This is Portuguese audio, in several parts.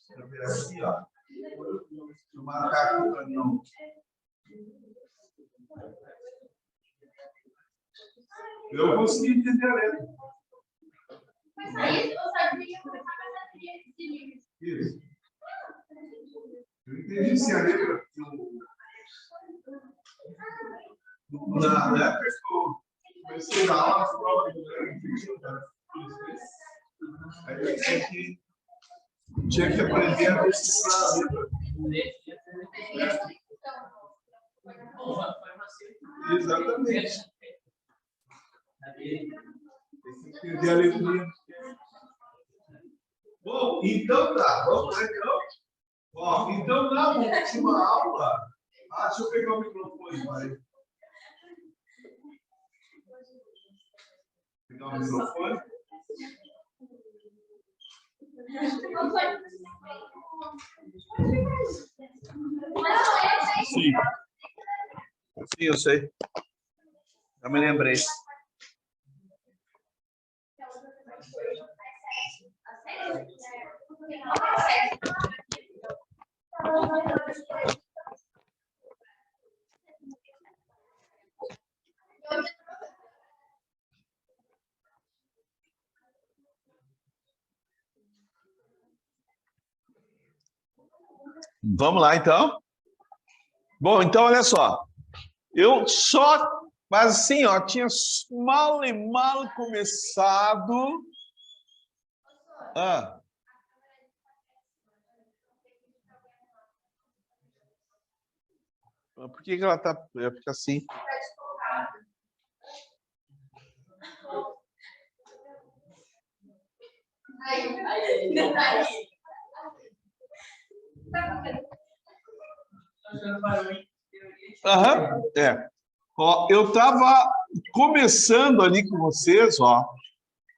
Deixa eu ver aqui, ó. Deixa eu marcar aqui para não. Eu consegui entender a letra. Mas aí eu sabia que Isso. Eu entendi se a letra. Na época que eu comecei a aula, as provas do aí eu tinha que aprender a decifrar a letra. Exatamente. Tem que entender a letrinha. Bom, então tá. Vamos lá, então. Ó, então, na última aula. Deixa eu pegar o microfone, vai. Pegar o microfone. Sim. Sim, eu sei. Já me lembrei. Vamos lá, então. Bom, então, olha só. Eu só... Mas assim, ó, tinha mal e mal começado... Por que ela tá... Fica assim? Aham, é. Ó, eu estava começando ali com vocês, ó,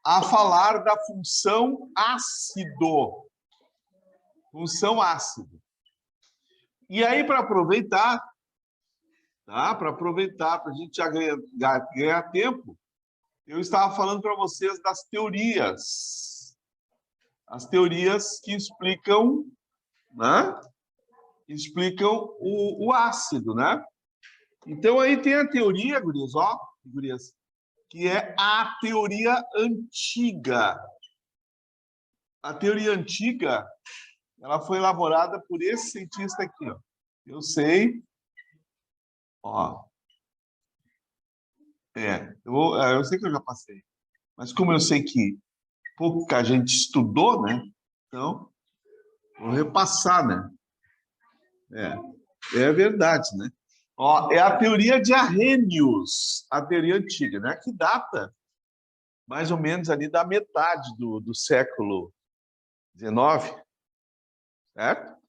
a falar da função ácido. Função ácido. E aí, para aproveitar, tá? Para aproveitar, para a gente já ganhar tempo, eu estava falando para vocês das teorias. As teorias que explicam, né? Explicam o ácido, né? Então, aí tem a teoria, gurias, ó, gurias, que é a teoria antiga. A teoria antiga, ela foi elaborada por esse cientista aqui, ó. Eu sei, ó. Eu sei que eu já passei, mas como eu sei que pouca gente estudou, né? Então, vou repassar, né? É verdade, né? Ó, é a teoria de Arrhenius, a teoria antiga, né? Que data mais ou menos ali da metade do século XIX, certo?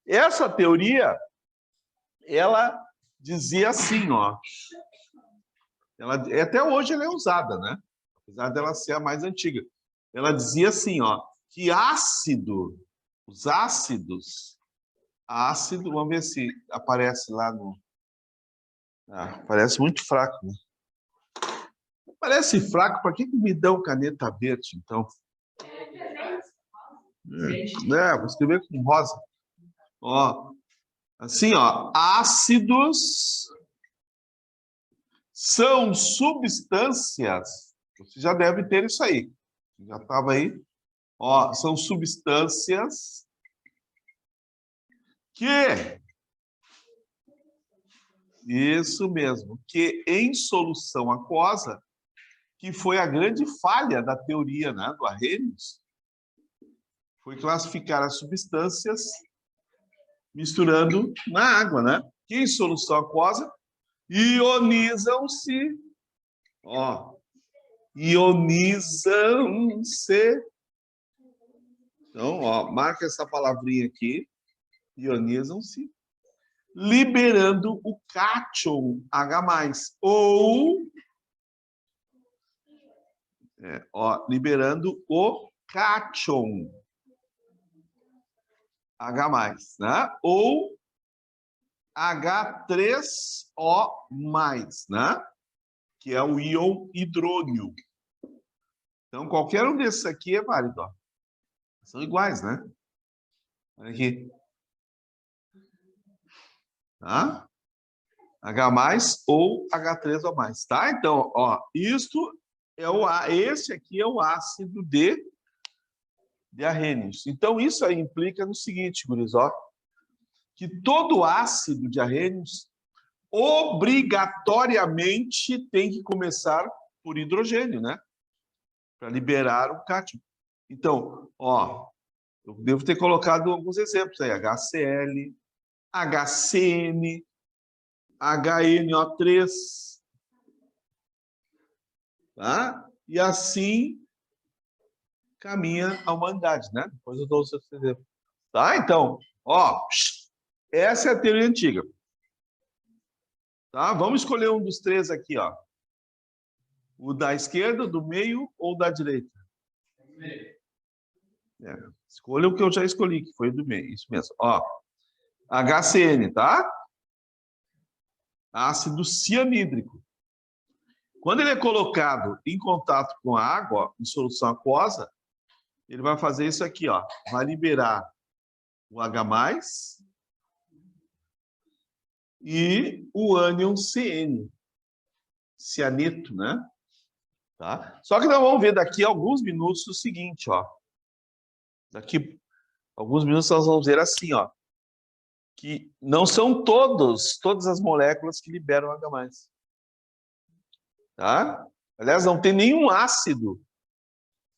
Essa teoria, ela dizia assim, ó. Até hoje ela é usada, né? Apesar dela ser a mais antiga. Ela dizia assim, ó, que ácido, os ácidos, ácido, vamos ver se aparece lá no... parece muito fraco, né? Parece fraco, para que me dão caneta verde, então? Vou escrever com rosa. Ó, assim, ó, ácidos são substâncias, você já deve ter isso aí, já estava aí, ó, são substâncias que, isso mesmo, que em solução aquosa, que foi a grande falha da teoria, né, do Arrhenius, foi classificar as substâncias misturando na água, né, que em solução aquosa ionizam-se, ó, ionizam-se. Então, ó, marca essa palavrinha aqui, ionizam-se, liberando o cátion H+, ou, liberando o cátion H+, né? Ou H3O+, né? Que é o íon hidrônio. Então, qualquer um desses aqui é válido, ó. São iguais, né? Olha aqui. Tá? H+ ou H3O+, tá? Então, ó, isto é esse aqui é o ácido de Arrhenius. Então, isso aí implica no seguinte, guris, ó, que todo ácido de Arrhenius obrigatoriamente tem que começar por hidrogênio, né? Para liberar o cátion. Então, ó, eu devo ter colocado alguns exemplos aí, HCl, HCN, HNO3, tá? E assim caminha a humanidade, né? Depois eu dou os seus exemplos. Tá? Então, ó, essa é a teoria antiga. Tá? Vamos escolher um dos três aqui, ó. O da esquerda, do meio ou da direita? É, escolha o que eu já escolhi, que foi o do meio. Isso mesmo. Ó, HCN, tá? Ácido cianídrico. Quando ele é colocado em contato com a água, em solução aquosa, ele vai fazer isso aqui, ó. Vai liberar o H+, e o ânion CN, cianeto, né? Tá? Só que nós vamos ver daqui a alguns minutos o seguinte, ó. Daqui a alguns minutos nós vamos ver assim, ó, que não são todas as moléculas que liberam H+. Tá? Aliás, não tem nenhum ácido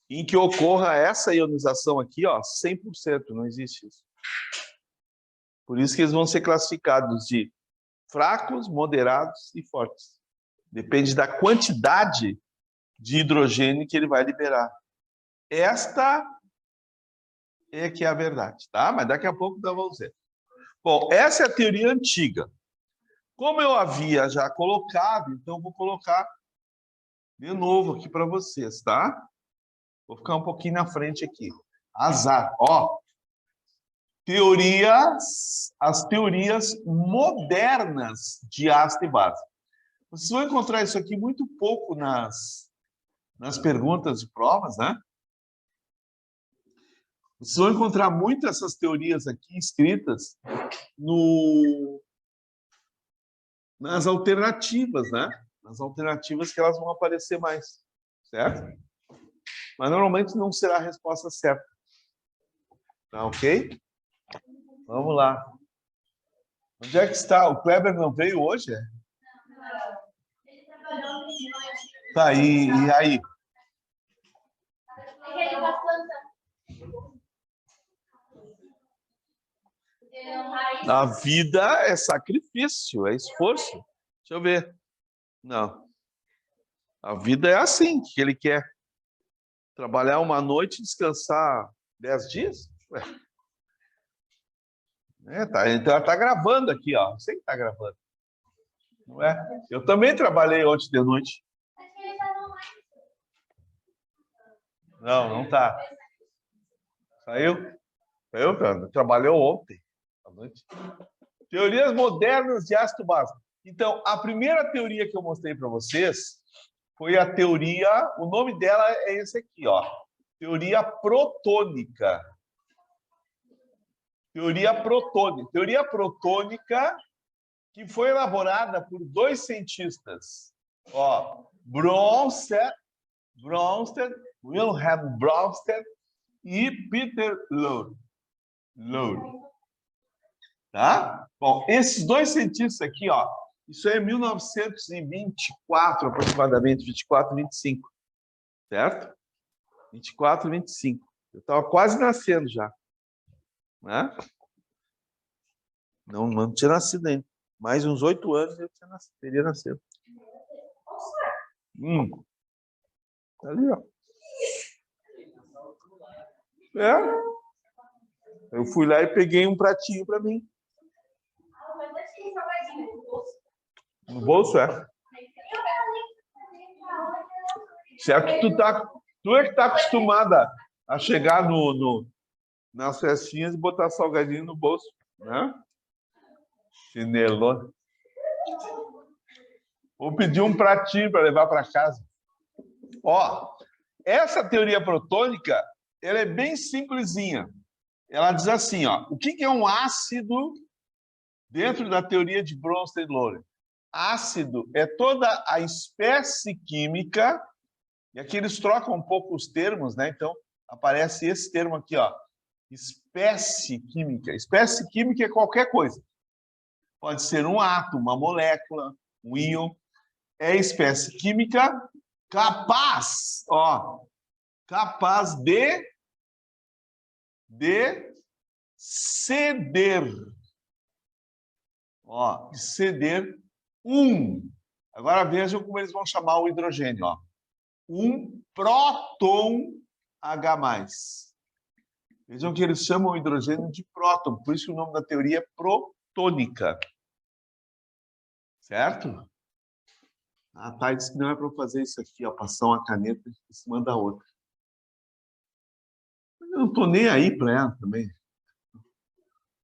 em que ocorra essa ionização aqui, ó, 100%, não existe isso. Por isso que eles vão ser classificados de fracos, moderados e fortes. Depende da quantidade de hidrogênio que ele vai liberar. Esta é que é a verdade, tá? Mas daqui a pouco nós vamos ver. Bom, essa é a teoria antiga. Como eu havia já colocado, então eu vou colocar de novo aqui para vocês, tá? Vou ficar um pouquinho na frente aqui. Azar, ó. As teorias modernas de ácido e base. Vocês vão encontrar isso aqui muito pouco nas perguntas de provas, né? Vocês vão encontrar muito essas teorias aqui escritas nas alternativas, né? Nas alternativas que elas vão aparecer mais, certo? Mas normalmente não será a resposta certa. Tá ok? Vamos lá. Onde é que está? O Kleber não veio hoje? É? Ele trabalhou de noite. Tá, e aí? É que ele tá plantando. A vida é sacrifício, é esforço. Deixa eu ver. Não. A vida é assim, que ele quer trabalhar uma noite e descansar 10 dias? Ué. Então tá gravando aqui, ó. Você que tá gravando. Não é? Eu também trabalhei ontem de noite. Não, não tá. Saiu? Saiu, cara? Trabalhou ontem à noite. Teorias modernas de ácido básico. Então, a primeira teoria que eu mostrei para vocês foi a teoria, o nome dela é esse aqui, ó. Teoria protônica. Teoria protônica. Teoria protônica que foi elaborada por dois cientistas. Ó, Bronsted, Wilhelm Bronsted e Peter Lohr. Tá? Bom, esses dois cientistas aqui, ó, isso é 1924, aproximadamente, 24, 25. Certo? 24, 25. Eu estava quase nascendo já. Né? Não tinha nascido ainda. Mais uns 8 anos eu teria nascido. Ali, ó. É. Eu fui lá e peguei um pratinho para mim. No bolso, é. Certo que tu é que tá acostumada a chegar nas festinhas e botar salgadinho no bolso, né? Chinelona. Vou pedir um pratinho para levar para casa. Ó, essa teoria protônica, ela é bem simplesinha. ela diz assim, ó, o que é um ácido dentro da teoria de Bronsted-Lowry? Ácido é toda a espécie química, e aqui eles trocam um pouco os termos, né? Então, aparece esse termo aqui, ó, espécie química. Espécie química é qualquer coisa. Pode ser um átomo, uma molécula, um íon. É espécie química capaz, ó, capaz de ceder. Ó, de ceder um. Agora vejam como eles vão chamar o hidrogênio, ó. Um próton H+. Vejam que eles chamam o hidrogênio de próton, por isso o nome da teoria é protônica. Certo? A Thay disse que não é para fazer isso aqui, ó, passar uma caneta em cima da outra. Eu não estou nem aí para ela também.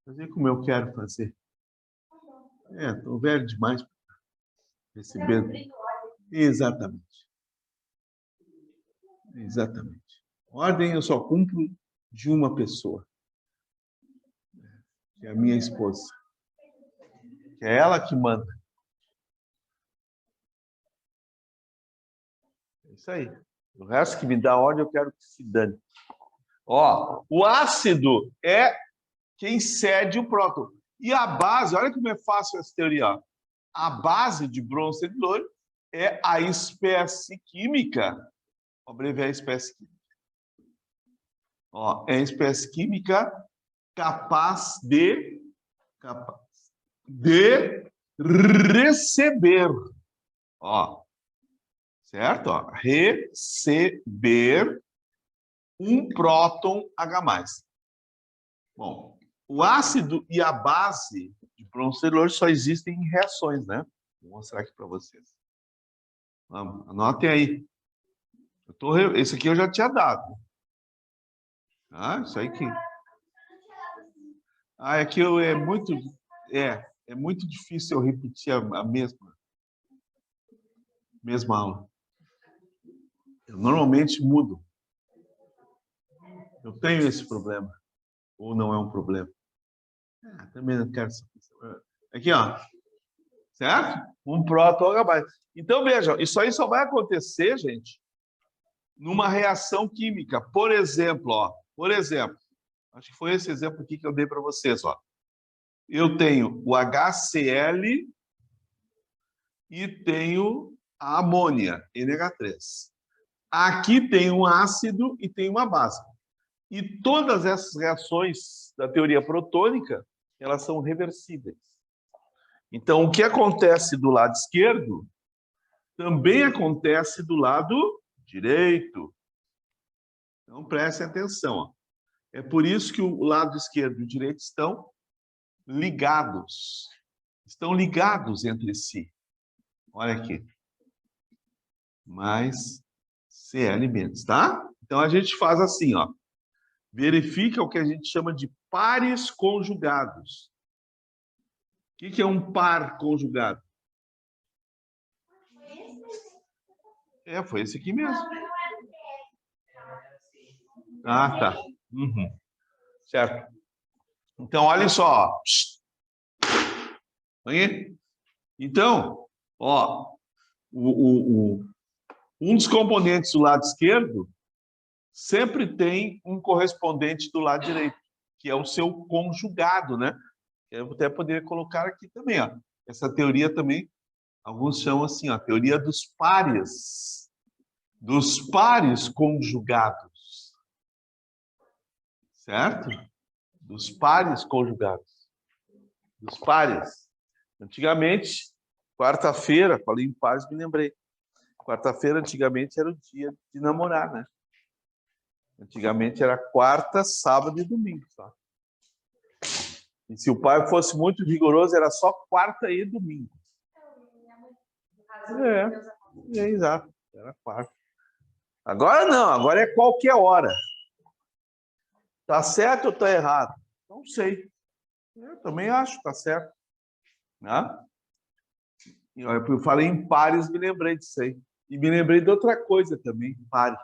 Fazer como eu quero fazer. Estou velho demais para receber. Exatamente. Exatamente. Ordem eu só cumpro de uma pessoa, que é a minha esposa. Que é ela que manda. É isso aí. O resto que me dá ordem, eu quero que se dane. Ó, o ácido é quem cede o próton. E a base, olha como é fácil essa teoria. Ó. A base de Bronsted-Lowry é a espécie química. Vou abreviar a espécie química. Ó, é a espécie química capaz de receber. Ó, certo? Ó, receber um próton H+. Bom, o ácido e a base de Bronsted-Lowry só existem em reações, né? Vou mostrar aqui para vocês. Vamos, anotem aí. Esse aqui eu já tinha dado. Ah, isso aí que... Ah, é que é muito difícil eu repetir a mesma aula. Eu normalmente mudo. Eu tenho esse problema. Ou não é um problema. Também não quero saber. Aqui, ó. Certo? Um próton H+. Então, vejam, isso aí só vai acontecer, gente, numa reação química. Por exemplo, ó. Por exemplo, acho que foi esse exemplo aqui que eu dei para vocês, ó. Eu tenho o HCl e tenho a amônia, NH3. Aqui tem um ácido e tem uma base. E todas essas reações da teoria protônica, elas são reversíveis. Então, o que acontece do lado esquerdo também acontece do lado direito. Então, prestem atenção. Ó. É por isso que o lado esquerdo e o direito estão ligados. Estão ligados entre si. Olha aqui. Mais Cl menos, tá? Então, a gente faz assim, ó. Verifica o que a gente chama de pares conjugados. O que é um par conjugado? Foi esse aqui mesmo. Ah, tá. Uhum. Certo. Então, olha só. Aí. Então, ó, um dos componentes do lado esquerdo sempre tem um correspondente do lado direito, que é o seu conjugado, né? Eu até poderia colocar aqui também, ó. Essa teoria também, alguns chamam assim, ó, a teoria dos pares conjugados. Certo? Dos pares conjugados. Dos pares. Antigamente, quarta-feira, falei em pares, me lembrei. Quarta-feira, antigamente, era o dia de namorar, né? Antigamente era quarta, sábado e domingo, tá? E se o pai fosse muito rigoroso, era só quarta e domingo. Exato. Era quarta. Agora não, agora é qualquer hora. Tá certo ou tá errado? Não sei. Eu também acho que tá certo. Né? Eu falei em pares, me lembrei disso aí. E me lembrei de outra coisa também, pare.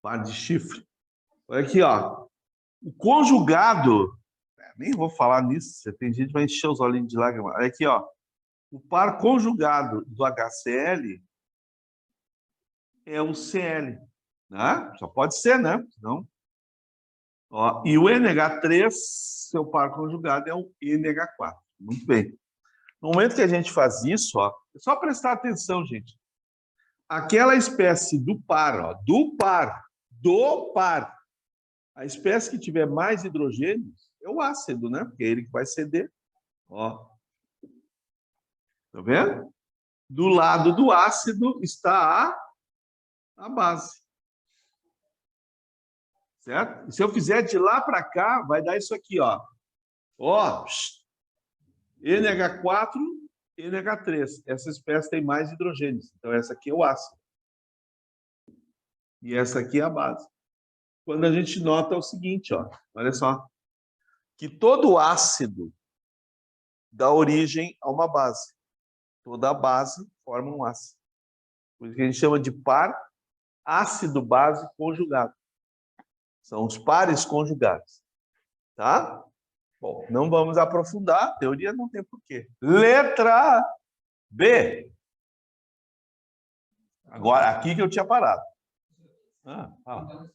Par de chifre. Olha aqui, ó. O conjugado, nem vou falar nisso, tem gente que vai encher os olhinhos de lágrimas. Olha aqui, ó. O par conjugado do HCl é o Cl, né? Só pode ser, né? Não. Ó, e o NH3, seu par conjugado é o NH4. Muito bem. No momento que a gente faz isso, ó, é só prestar atenção, gente. Aquela espécie do par, ó, do par, a espécie que tiver mais hidrogênios é o ácido, né? Porque é ele que vai ceder. Ó. Tá vendo? Do lado do ácido está a base. Certo? E se eu fizer de lá para cá, vai dar isso aqui, ó. Ó, NH4, NH3. Essa espécie tem mais hidrogênios. Então, essa aqui é o ácido. E essa aqui é a base. Quando a gente nota o seguinte, ó. Olha só. Que todo ácido dá origem a uma base. Toda a base forma um ácido. Por isso que a gente chama de par ácido-base conjugado. São os pares conjugados. Tá? Bom, não vamos aprofundar. A teoria não tem porquê. Letra B. Agora, aqui que eu tinha parado. Fala.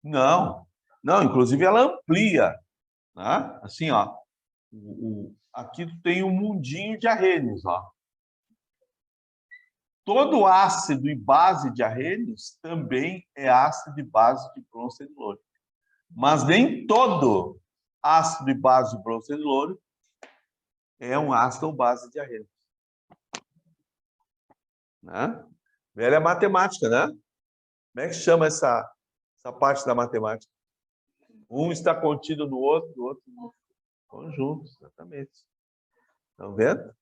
Não. Não, inclusive ela amplia. Né? Assim, ó. Aqui tem um mundinho de arrênios, ó. Todo ácido e base de arrênios também é ácido e base de bronceanilônico. Mas nem todo ácido e base de bronceanilônico é um ácido ou base de arrênios. Né? Velha matemática, né? Como é que chama essa parte da matemática? Um está contido no outro, o outro no conjunto, exatamente. Estão vendo?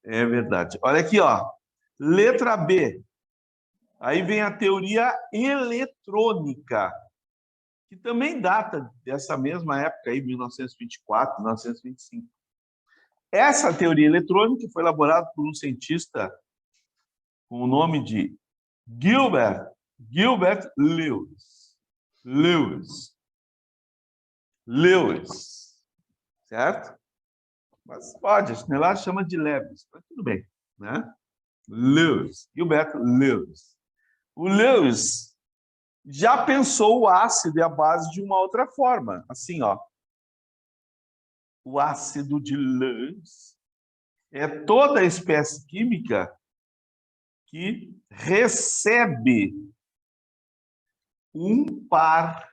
É verdade. Olha aqui, ó. Letra B. Aí vem a teoria eletrônica, que também data dessa mesma época aí, 1924, 1925. Essa teoria eletrônica foi elaborada por um cientista com o nome de Gilbert Lewis. Certo? Mas pode, lá chama de Lewis, mas tudo bem, né? Gilbert Lewis. O Lewis já pensou o ácido e a base de uma outra forma, assim, ó. O ácido de Lewis é toda a espécie química que recebe um par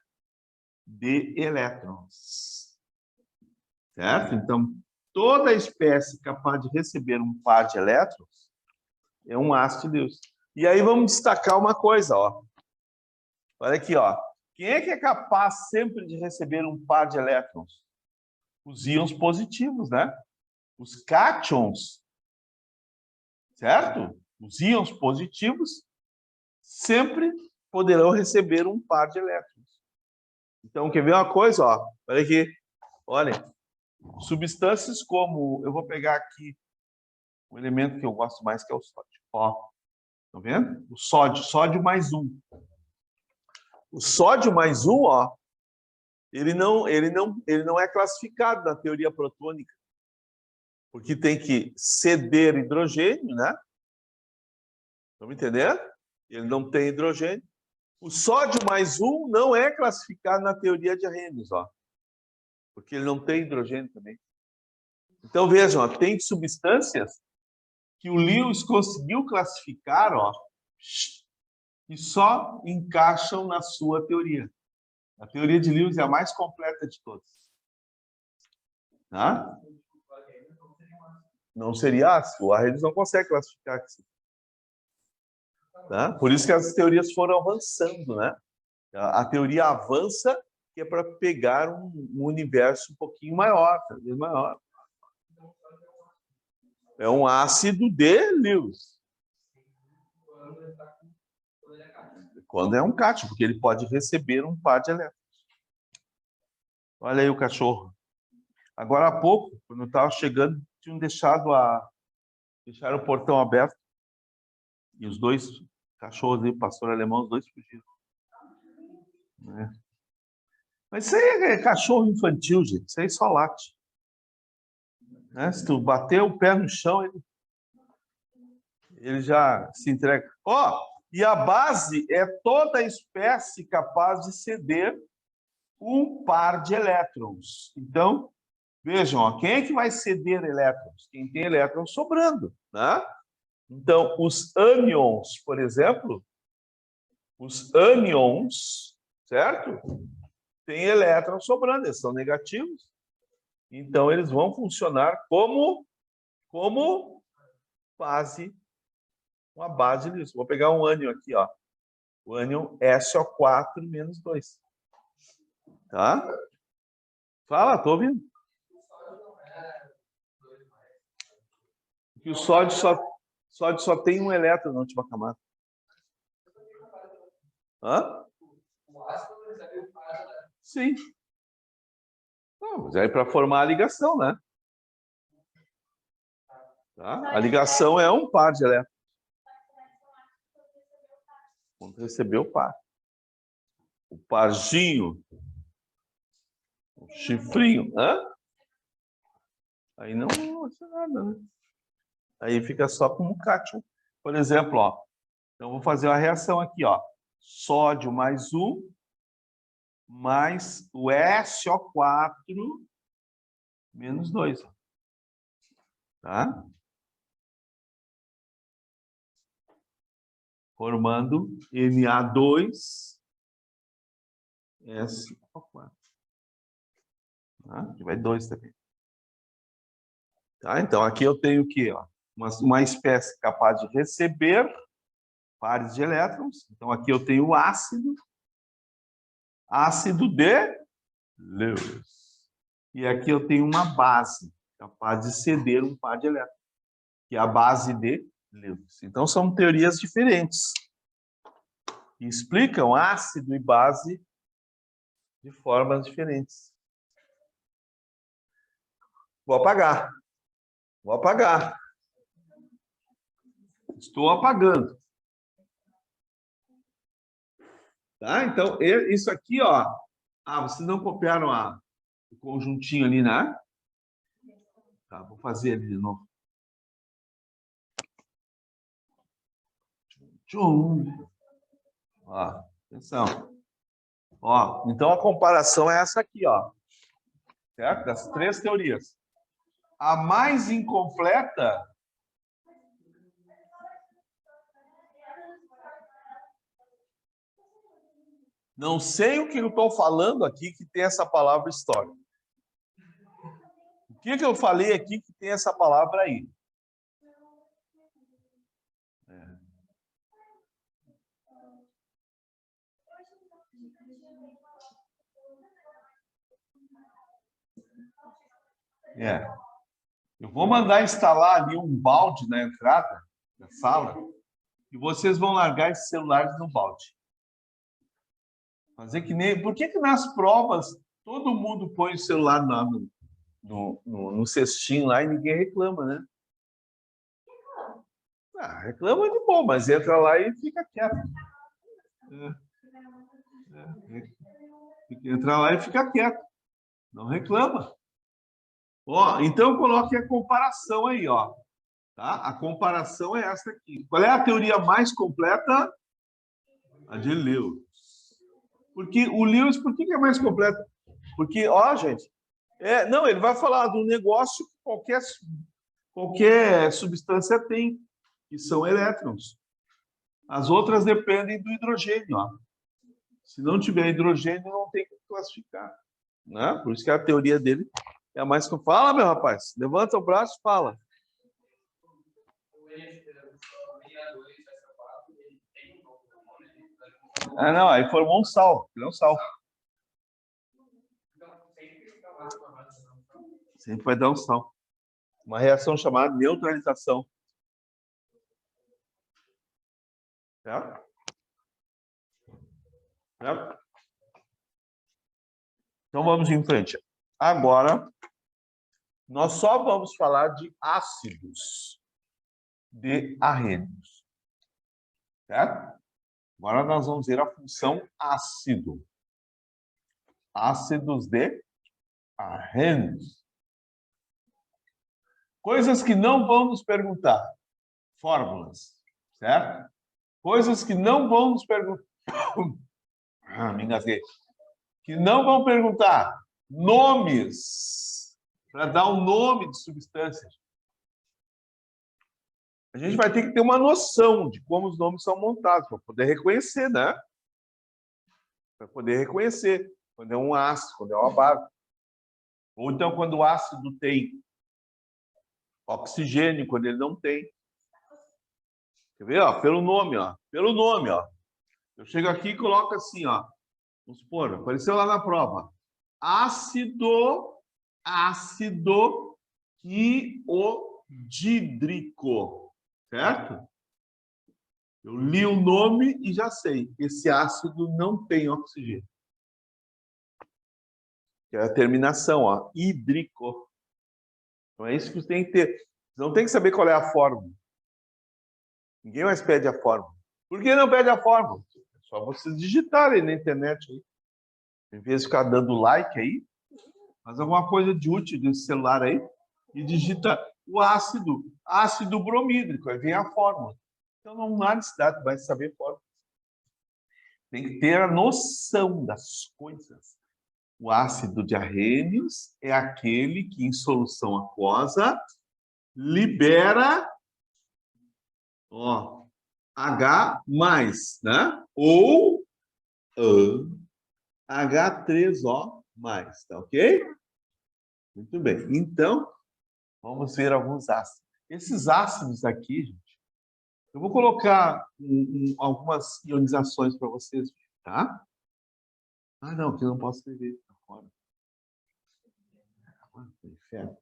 de elétrons. Certo? Então, toda espécie capaz de receber um par de elétrons é um ácido de Lewis. E aí vamos destacar uma coisa, ó. Olha aqui, ó. Quem é que é capaz sempre de receber um par de elétrons? Os íons positivos, né? Os cátions. Certo? Os íons positivos sempre poderão receber um par de elétrons. Então, quer ver uma coisa, ó? Olha aqui. Olha. Substâncias como... Eu vou pegar aqui o elemento que eu gosto mais, que é o sódio. Ó. Tá vendo? O sódio mais um. O sódio mais um, ó, ele não é classificado na teoria protônica, porque tem que ceder hidrogênio, né? Estão me entendendo? Ele não tem hidrogênio. O sódio mais um não é classificado na teoria de arrênios, ó, porque ele não tem hidrogênio também. Então, vejam, ó, tem substâncias que o Lewis conseguiu classificar, ó, e só encaixam na sua teoria. A teoria de Lewis é a mais completa de todas. Tá? Não seria ácido. O Arrhenius não consegue classificar aqui. Tá? Por isso que as teorias foram avançando, né? A teoria avança, que é para pegar um universo um pouquinho maior, talvez maior. É um ácido de Lewis. Quando é um cátion, porque ele pode receber um par de elétrons. Olha aí o cachorro. Agora há pouco, quando eu estava chegando, tinham deixaram o portão aberto. E os dois Cachorro de pastor alemão, os dois fugiram. Né? Mas isso aí é cachorro infantil, gente. Isso aí só late. Né? Se tu bater o pé no chão, ele já se entrega. Ó, e a base é toda espécie capaz de ceder um par de elétrons. Então, vejam, ó, quem é que vai ceder elétrons? Quem tem elétrons sobrando, né? Então, os ânions, por exemplo, os ânions, certo? Tem elétrons sobrando, eles são negativos. Então, eles vão funcionar como base, uma base disso. Vou pegar um ânion aqui, ó. O ânion SO4 menos 2. Tá? Fala, tô ouvindo. Porque o sódio só tem um elétron na última camada. Hã? Sim. Não, mas aí para formar a ligação, né? Tá? A ligação é um par de elétrons. Quando receber o par. O parzinho. O chifrinho. Hã? Aí não é nada, né? Aí fica só como cátion. Por exemplo, ó. Então, vou fazer uma reação aqui, ó. Sódio mais 1 mais o SO4 menos 2. Tá? Formando Na2 SO4. Tá? Aqui vai 2 também. Tá? Então, aqui eu tenho o quê? Ó? Uma espécie capaz de receber pares de elétrons. Então, aqui eu tenho o ácido de Lewis. E aqui eu tenho uma base capaz de ceder um par de elétrons, que é a base de Lewis. Então, são teorias diferentes que explicam ácido e base de formas diferentes. Vou apagar. Vou apagar. Estou apagando. Tá? Então, isso aqui, ó. Ah, vocês não copiaram o conjuntinho ali, né? Tá, vou fazer ali de novo. Ó, atenção. Ó, então a comparação é essa aqui, ó. Certo? Das três teorias. A mais incompleta não sei o que eu estou falando aqui que tem essa palavra história. O que eu falei aqui que tem essa palavra aí? Eu vou mandar instalar ali um balde na entrada da sala e vocês vão largar esses celulares no balde. Fazer que nem... Por que nas provas todo mundo põe o celular no cestinho lá e ninguém reclama, né? Ah, reclama de bom, mas entra lá e fica quieto. Entra lá e fica quieto. Não reclama. Ó, então coloque a comparação aí, ó. Tá? A comparação é essa aqui. Qual é a teoria mais completa? A de Lewis. Porque o Lewis, por que é mais completa? Porque, ó, gente, não, ele vai falar de um negócio que qualquer substância tem, que são elétrons. As outras dependem do hidrogênio, ó. Se não tiver hidrogênio, não tem como classificar. Né? Por isso que a teoria dele é a mais... Fala, meu rapaz. Levanta o braço e fala. Ah, não. Aí formou um sal. Ele é um sal. Sempre vai dar um sal. Uma reação chamada neutralização. Certo? Certo? Então, vamos em frente. Agora, nós só vamos falar de ácidos de arrênios. Certo? Agora nós vamos ver a função ácido. Ácidos de Arrhenius. Coisas que não vão nos perguntar. Fórmulas, certo? Coisas que não vão nos perguntar. Me engasguei. Que não vão perguntar nomes, para dar um nome de substâncias. A gente vai ter que ter uma noção de como os nomes são montados, para poder reconhecer, né? Para poder reconhecer quando é um ácido, quando é uma base. Ou então quando o ácido tem oxigênio, quando ele não tem. Quer ver? Ó, pelo nome, ó. Pelo nome, ó. Eu chego aqui e coloco assim, ó. Vamos supor, apareceu lá na prova. Ácido quiodídrico, certo? Eu li o nome e já sei. Esse ácido não tem oxigênio. Que é a terminação, ó, hídrico. Então é isso que você tem que ter. Você não tem que saber qual é a fórmula. Ninguém mais pede a fórmula. Por que não pede a fórmula? É só vocês digitarem na internet aí. Em vez de ficar dando like aí, faz alguma coisa de útil desse celular aí e digita o ácido bromídrico, aí vem a fórmula. Então não há necessidade, vai saber a fórmula. Tem que ter a noção das coisas. O ácido de Arrhenius é aquele que, em solução aquosa, libera H+, né? Ou H3O+, tá ok? Muito bem. Então, vamos ver alguns ácidos. Esses ácidos aqui, gente, eu vou colocar algumas ionizações para vocês, tá? Ah, não, que eu não posso escrever. Tá fora. Inferno.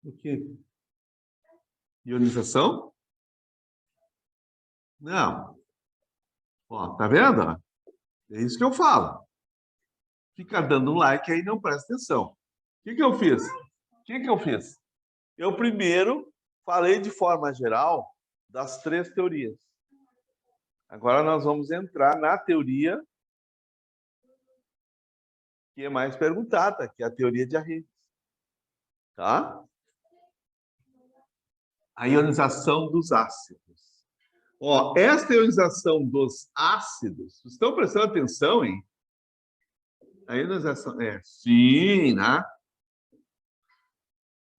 O quê? Ionização? Não. Ó, tá vendo? É isso que eu falo. Fica dando like aí, não presta atenção. O que eu fiz? Eu primeiro falei de forma geral das 3 teorias. Agora nós vamos entrar na teoria que é mais perguntada, que é a teoria de Arrhenius. Tá? A ionização dos ácidos. Ó, esta ionização dos ácidos, vocês estão prestando atenção, hein? A ionização, sim, né?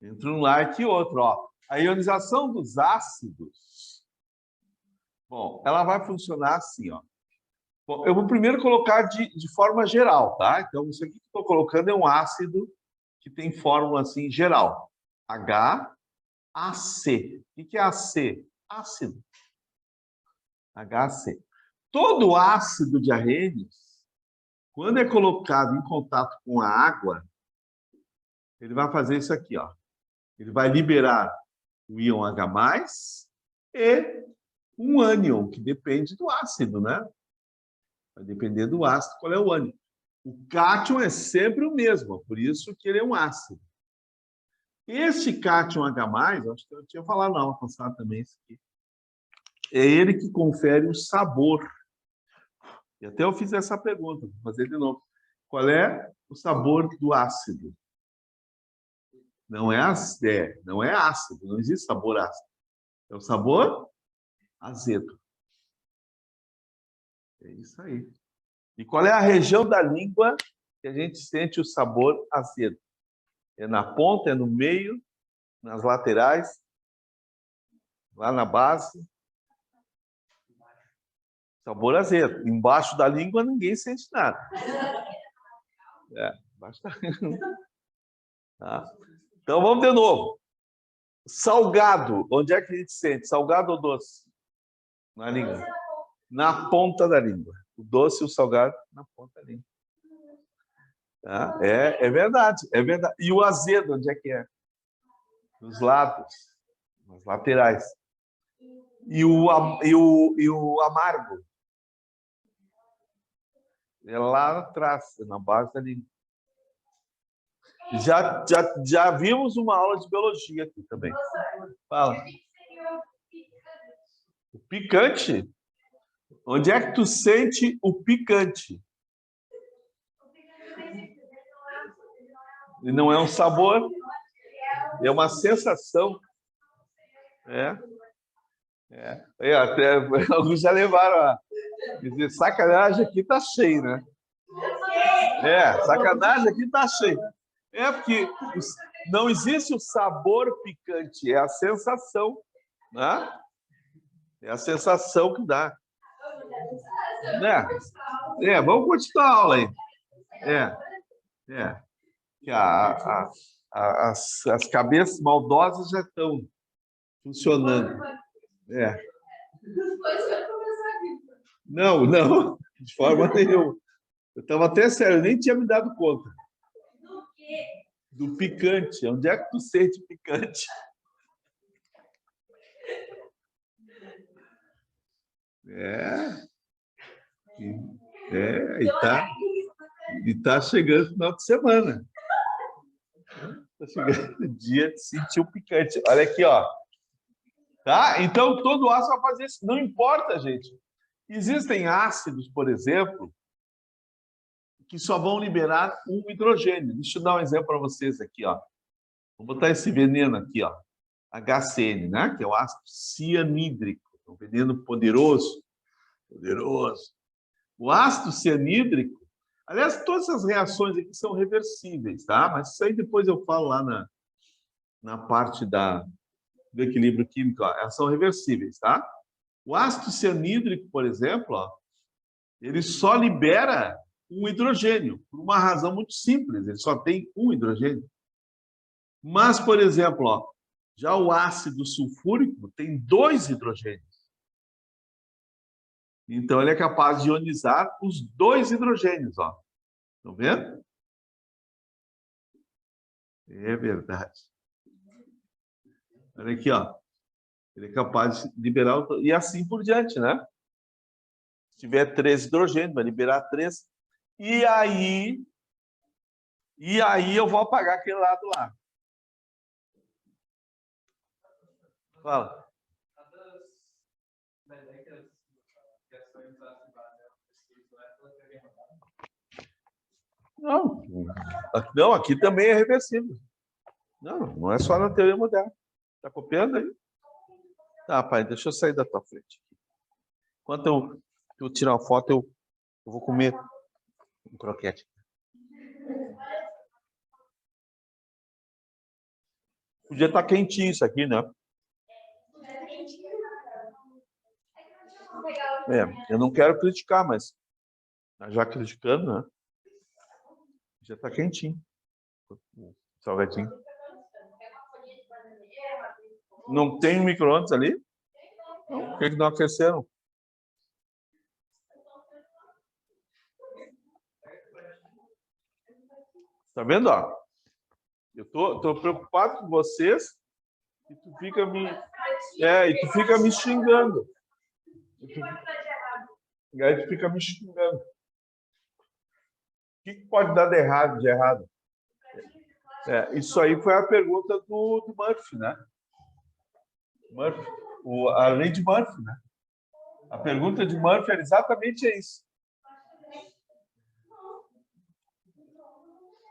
Entre um like e outro, ó. A ionização dos ácidos, bom, ela vai funcionar assim, ó. Bom, eu vou primeiro colocar de forma geral, tá? Então, isso aqui que eu estou colocando é um ácido que tem fórmula assim geral. HAC. O que é AC? Ácido. HAC. Todo ácido de Arrhenius, quando é colocado em contato com a água, ele vai fazer isso aqui, ó. Ele vai liberar o íon H+, e um ânion, que depende do ácido, né? Vai depender do ácido, qual é o ânion. O cátion é sempre o mesmo, por isso que ele é um ácido. Este cátion H+, acho que eu tinha falado na aula passada também isso aqui, é ele que confere o sabor. E até eu fiz essa pergunta, vou fazer de novo. Qual é o sabor do ácido? Não é ácido, não existe sabor ácido. É o sabor azedo. É isso aí. E qual é a região da língua que a gente sente o sabor azedo? É na ponta, é no meio, nas laterais, lá na base. Sabor azedo. Embaixo da língua ninguém sente nada. Embaixo da língua. Tá? Então vamos de novo. Salgado, onde é que a gente sente? Salgado ou doce? Na língua. Na ponta da língua. O doce e o salgado na ponta da língua. Tá? É verdade, é verdade. E o azedo, onde é que é? Nos lados, nas laterais. E o amargo? É lá atrás, na base da língua. Já vimos uma aula de biologia aqui também. Fala. O picante? Onde é que tu sente o picante? E não é um sabor, é uma sensação. Até alguns já levaram a dizer, sacanagem aqui tá cheio, né? Sacanagem aqui tá cheio. Porque não existe o sabor picante, é a sensação, né? É a sensação que dá. Vamos continuar a aula aí. Que as cabeças maldosas já estão funcionando. Não, de forma nenhuma. Eu estava até sério, eu nem tinha me dado conta. Do quê? Do picante. Onde é que tu sente picante? E tá chegando o final de semana. Tá chegando o dia de sentir o picante. Olha aqui, ó. Tá? Então, todo ácido vai fazer isso. Não importa, gente. Existem ácidos, por exemplo, que só vão liberar um hidrogênio. Deixa eu dar um exemplo para vocês aqui, ó. Vou botar esse veneno aqui, ó. HCN, né? Que é o ácido cianídrico. É um veneno poderoso. Poderoso. O ácido cianídrico, aliás, todas essas reações aqui são reversíveis, tá? Mas isso aí depois eu falo lá na parte do equilíbrio químico, ó. Elas são reversíveis, tá? O ácido cianídrico, por exemplo, ó, ele só libera um hidrogênio, por uma razão muito simples, ele só tem um hidrogênio. Mas, por exemplo, ó, já o ácido sulfúrico tem 2 hidrogênios. Então, ele é capaz de ionizar os 2 hidrogênios, ó. Estão vendo? É verdade. Olha aqui, ó. Ele é capaz de liberar... E assim por diante, né? Se tiver 3 hidrogênios, vai liberar 3. E aí eu vou apagar aquele lado lá. Fala. Não, aqui também é reversível. Não é só na teoria moderna. Tá copiando aí? Tá, pai, deixa eu sair da tua frente. Enquanto eu tirar uma foto, eu vou comer um croquete. Podia estar quentinho isso aqui, né? Eu não quero criticar, mas já criticando, né? Já está quentinho. Salgadinho. Não tem micro-ondas ali? Não. Por que não aqueceram? Tá vendo, ó? Eu tô preocupado com vocês e tu fica me xingando. E aí tu fica me xingando. O que pode dar de errado? Isso aí foi a pergunta do Murphy, né? A lei de Murphy, né? A pergunta de Murphy era exatamente isso.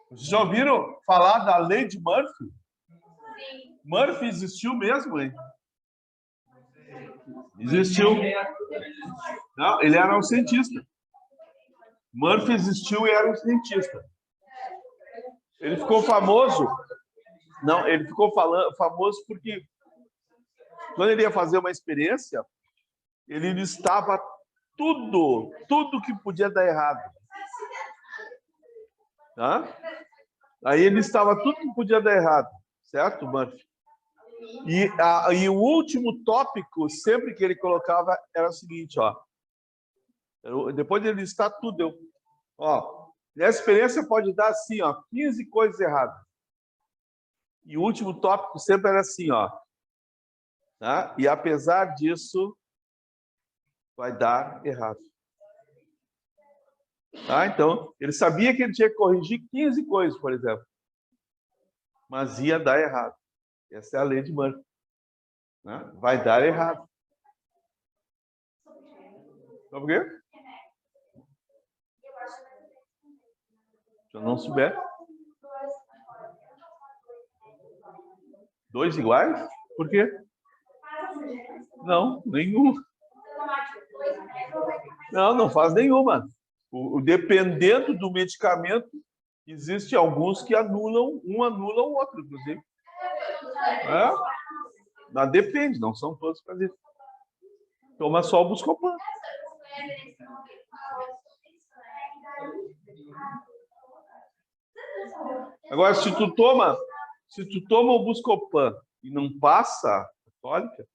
Vocês já ouviram falar da lei de Murphy? Sim. Murphy existiu mesmo, hein? Existiu. Não, ele era um cientista. Murphy existiu e era um cientista. Ele ficou famoso. Não, ele ficou famoso porque quando ele ia fazer uma experiência, ele listava tudo que podia dar errado. Tá? Aí ele listava tudo que podia dar errado, certo, Murphy? E o último tópico, sempre que ele colocava, era o seguinte, ó. Depois de ele listar tudo, nessa experiência pode dar assim, ó, 15 coisas erradas. E o último tópico sempre era assim, ó. Tá? E apesar disso, vai dar errado. Tá? Então, ele sabia que ele tinha que corrigir 15 coisas, por exemplo. Mas ia dar errado. Essa é a lei de Murphy. Né? Vai dar errado. Sabe por quê? Se eu não souber. 2 iguais? Por quê? Não, nenhum. Não, não faz nenhuma. Dependendo do medicamento, existem alguns que anulam, um anula o outro, inclusive. Mas depende, não são todos para isso. Toma só o Buscopan. Agora, se tu toma o Buscopan e não passa a cólica,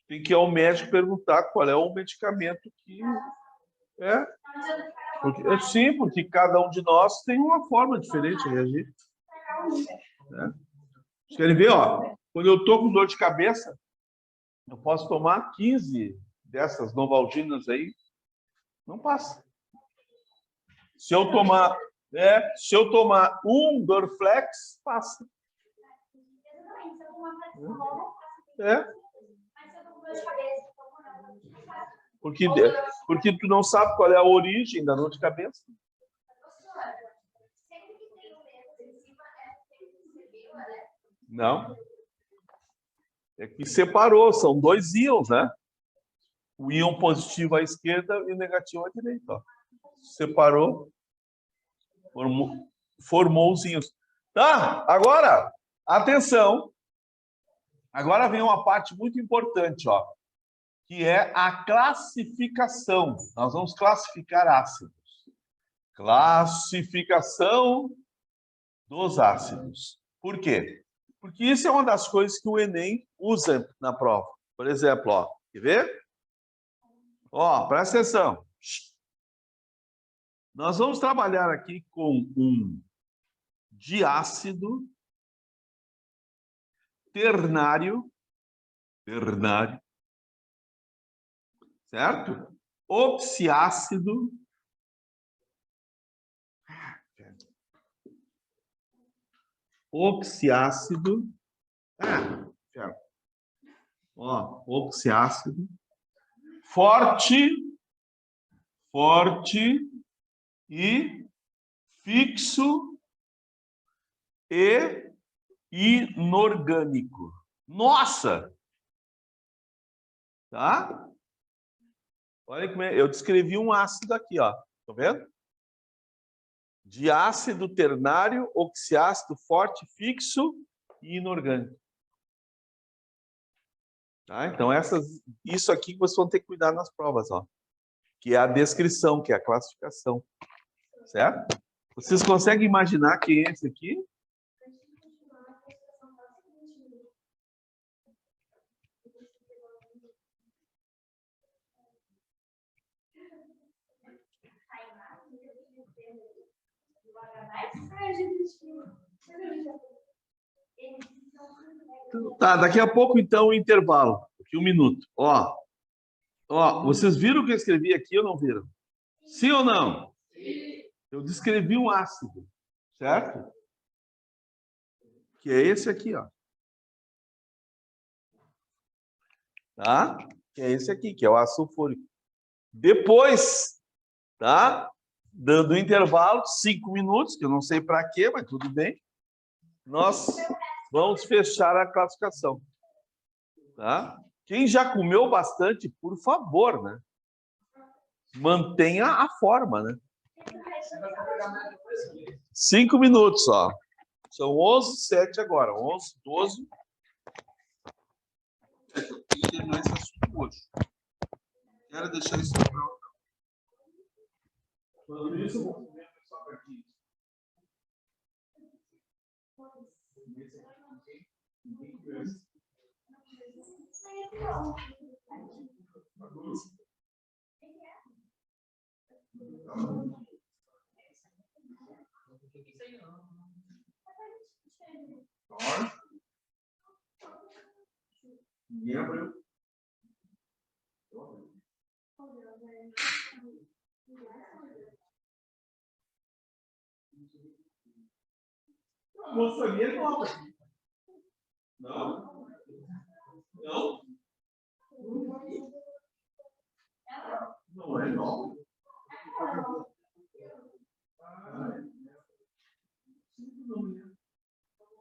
tem que ir ao médico perguntar qual é o medicamento que é. Sim, porque cada um de nós tem uma forma diferente de reagir. Vocês querem ver, ó? Quando eu tô com dor de cabeça, eu posso tomar 15 dessas Novalginas aí, não passa. Se eu tomar um Dorflex, passa. Porque tu não sabe qual é a origem da dor de cabeça. Não. É que separou, são 2 íons, né? O íon positivo à esquerda e o negativo à direita. Ó. Separou, formou os íons. Tá, agora, atenção. Agora vem uma parte muito importante, ó, que é a classificação. Nós vamos classificar ácidos. Classificação dos ácidos. Por quê? Porque isso é uma das coisas que o Enem usa na prova. Por exemplo, ó, quer ver? Ó, presta atenção. Nós vamos trabalhar aqui com um diácido ternário, certo? Oxiácido ó, oxiácido forte e fixo e inorgânico. Nossa! Tá? Olha como é. Eu descrevi um ácido aqui, ó. Tá vendo? Diácido ternário, oxiácido forte, fixo e inorgânico. Tá? Então, isso aqui que vocês vão ter que cuidar nas provas, ó. Que é a descrição, que é a classificação. Certo? Vocês conseguem imaginar quem é esse aqui? Tá, daqui a pouco, então, o intervalo. Aqui 1 minuto. Ó, vocês viram o que eu escrevi aqui ou não viram? Sim ou não? Sim. Eu descrevi um ácido, certo? Que é esse aqui, ó. Tá? Que é esse aqui, que é o ácido sulfúrico. Depois, tá? Dando um intervalo, 5 minutos, que eu não sei para quê, mas tudo bem. Nós vamos fechar a classificação. Tá? Quem já comeu bastante, por favor, né? Mantenha a forma, né? 5 minutos, ó. São 11h07 agora. 11h12. Eu terminar esse assunto hoje. Quero deixar isso pronto. Quando isso, eu vou comer o pessoal aqui. Ninguém abriu. A moça ali é nova. Não? Não? Não é não.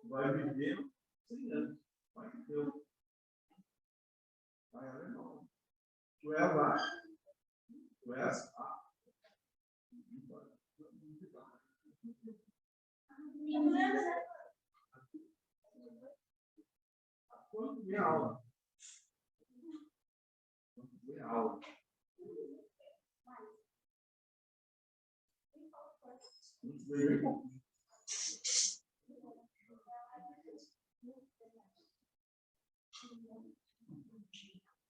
Vai viver 100 anos. Vai Deus. Vai alemão. Tu és lá. Tu és a. Quanto vem a aula? Quanto vem a aula? Quanto vem a aula?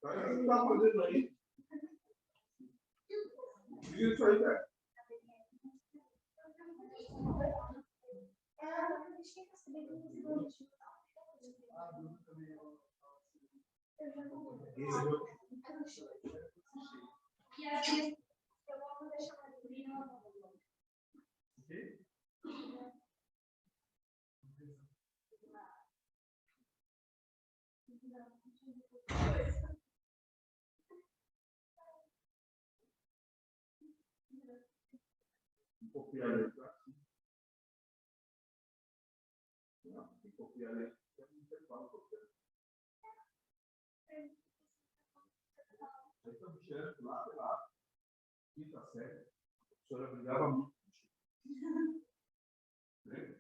O que você está fazendo aí? Isso aí, velho. E aqui eu vou deixar uma dúvida. Copiar a letra. Não, tem que copiar a letra. Você fala copiar. Aí estamos chegando lá pela quinta série. A professora brigava muito contigo. Né?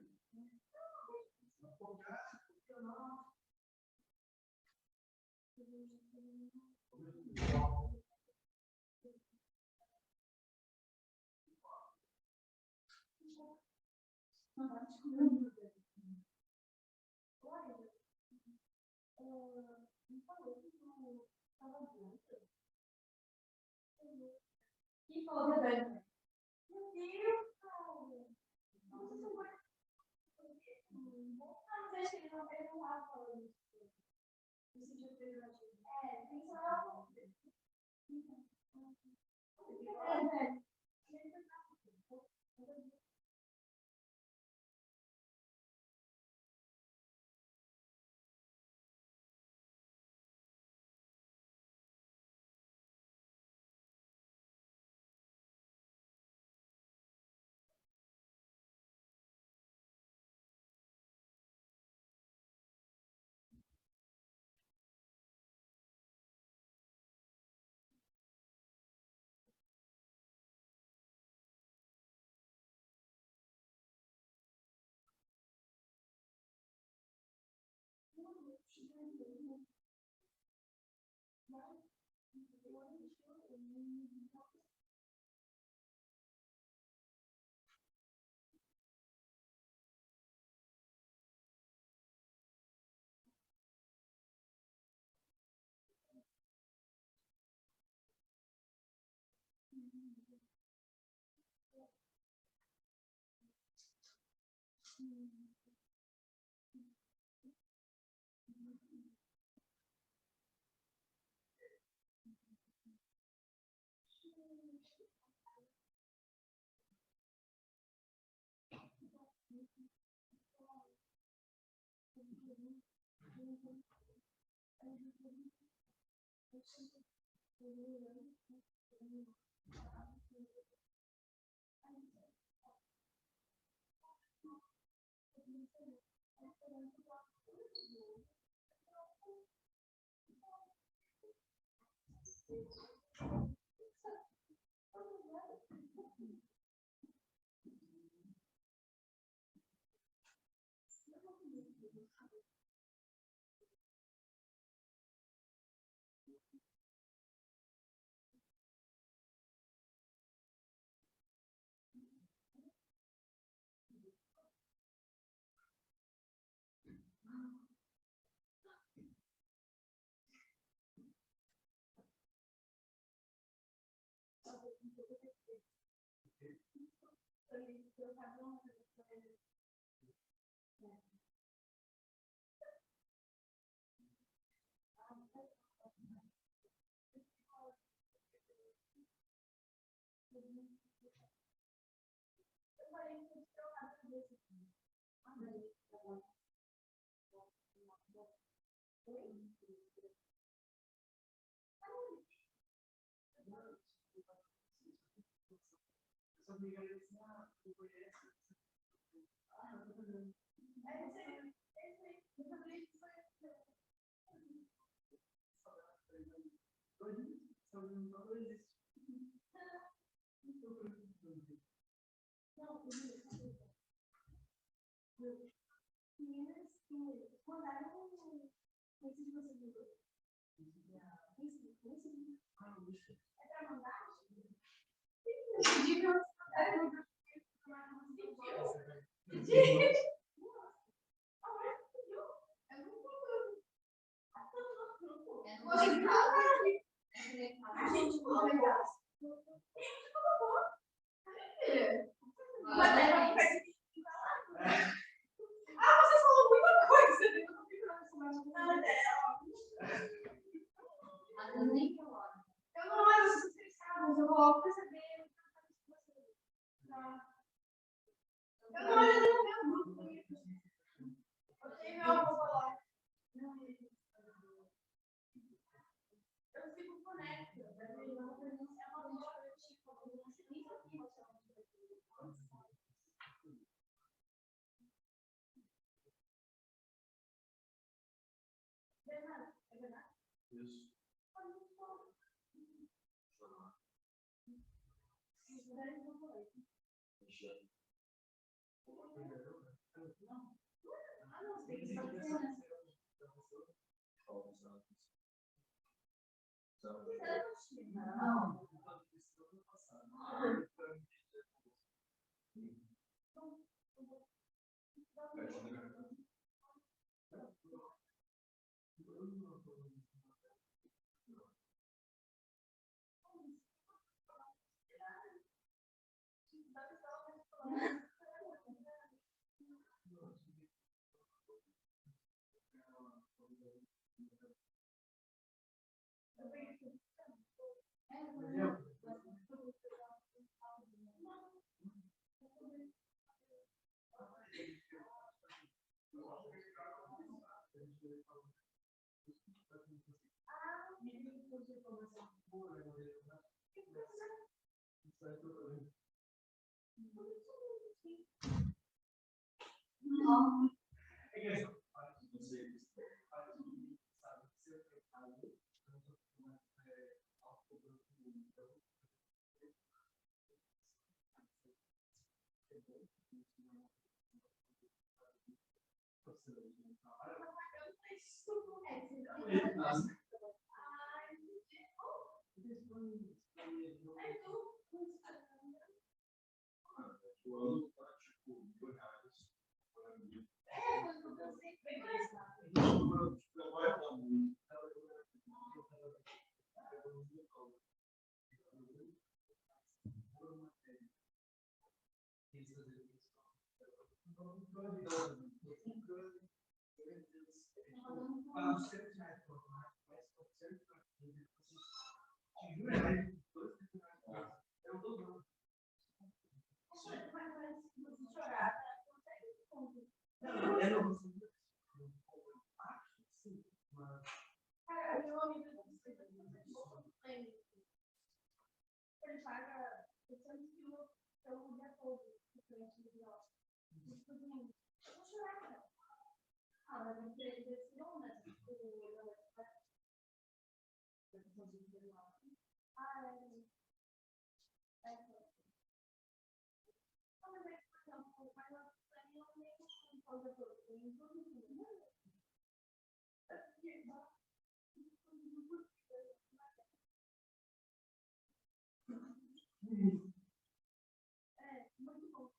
E falou verdade. Meu Deus, cara. Nossa, são coisas. Não sei se ele não fez um lado falando isso. No sentido pejorativo. É, tem só. Meninas que mandaram esse de vocês viram? É pra mandar? Pedi pra vocês mandarem. A gente colocou. Você falou muita coisa. Eu não fico nada eu não mais sou estressada, mas eu vou logo perceber. Eu não olho no meu grupo. Ok, meu avô falou. Eu fico conecta. É uma boa tipo, você nem sabia que é verdade? Isso. Não. Ele paga 800 quilos pelo dia todo. Eu vou chorar, cara. Ah, mas não sei desse não, né? Ah, é. Não, mas é que, por exemplo, mas eu não tenho coisa toda. Tem tudo isso. É, muito bom.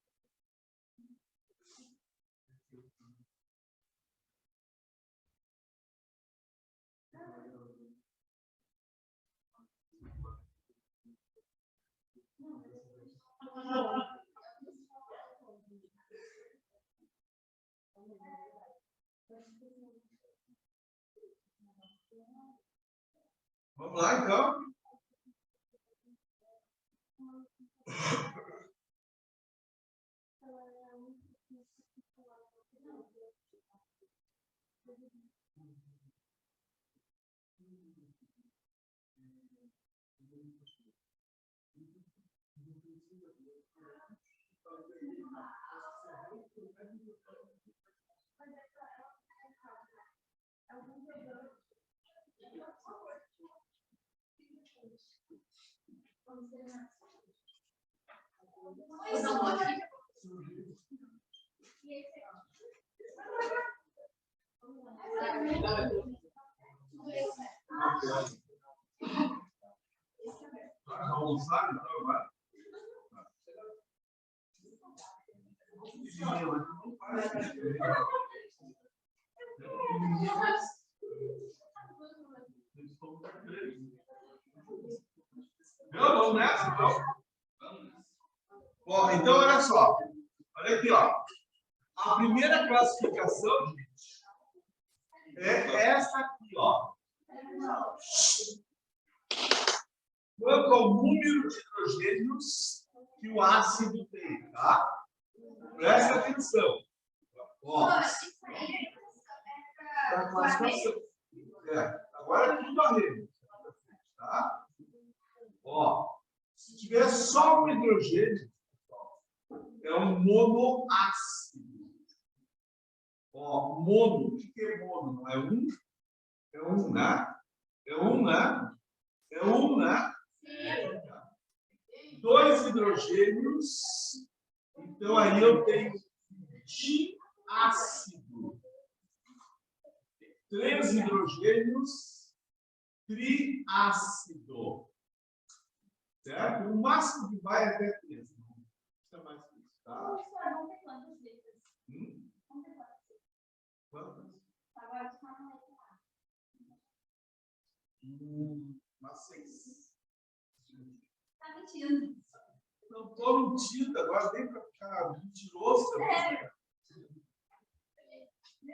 Vamos lá, então. Vamos usar, então, agora? Vamos nessa, então? Bom, então, olha só. Olha aqui, ó. A primeira classificação, gente, é essa aqui, ó. Quanto ao número de hidrogênios que o ácido tem, tá? Presta atenção. Ó. Da classificação. Agora é tudo a rede. Tá? Ó. Se tiver só um hidrogênio, é um monoácido. Ó, mono. O que é mono? Não é um? É um, né? É um, né? É um, né? Dois hidrogênios. Então, aí eu tenho diácido. Três hidrogênios, triácido. Certo? O máximo que vai é até 3. Não precisa mais que isso, tá? Professor, vão ter quantas letras? Vão ter Quantas? Agora está na letra A. Umas 6. Está mentindo. Não estou mentindo, agora vem para ficar mentiroso.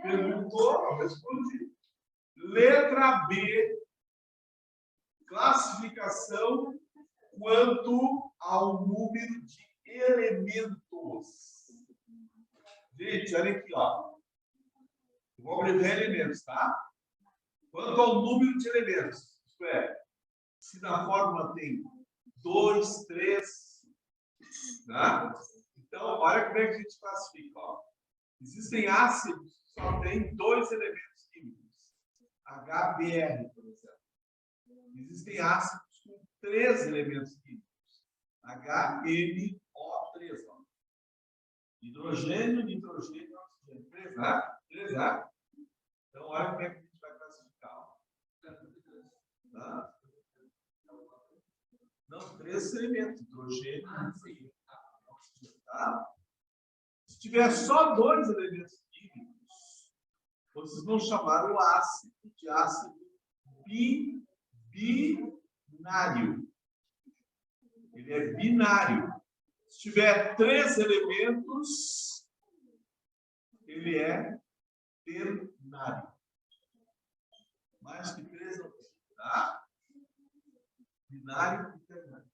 Perguntou, eu respondi. Letra B. Classificação quanto ao número de elementos. Gente, olha aqui, ó. Eu vou abreviar elementos, tá? Quanto ao número de elementos. Isto é, se na fórmula tem 2, 3, tá? Então, olha como é que a gente classifica, ó. Existem ácidos que só têm 2 elementos químicos. HBr, por exemplo. Existem ácidos com 3 elementos químicos. HNO3. Ó. Hidrogênio, nitrogênio, oxigênio. 3, né? 3, né? Então, olha como é que a gente vai classificar. Tá? Não, 3 elementos. Hidrogênio, nitrogênio, oxigênio. Tá? Se tiver só 2 elementos químicos, vocês vão chamar o ácido de ácido binário. Ele é binário. Se tiver 3 elementos, ele é ternário. Mais que 3 não tem, tá? Binário e ternário.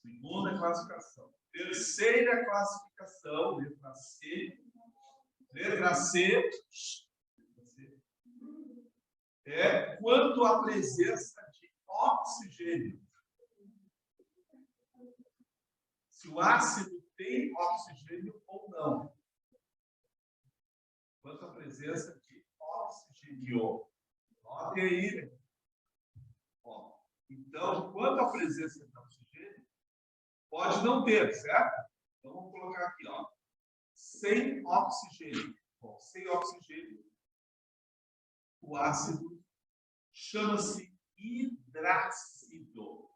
Segunda classificação. Terceira classificação, letra C. Letra C. É quanto à presença de oxigênio. Se o ácido tem oxigênio ou não. Quanto à presença de oxigênio. Note aí. Ó, então, quanto à presença de oxigênio, pode não ter, certo? Então, vamos colocar aqui, ó. Sem oxigênio. Bom, sem oxigênio, o ácido chama-se hidrácido.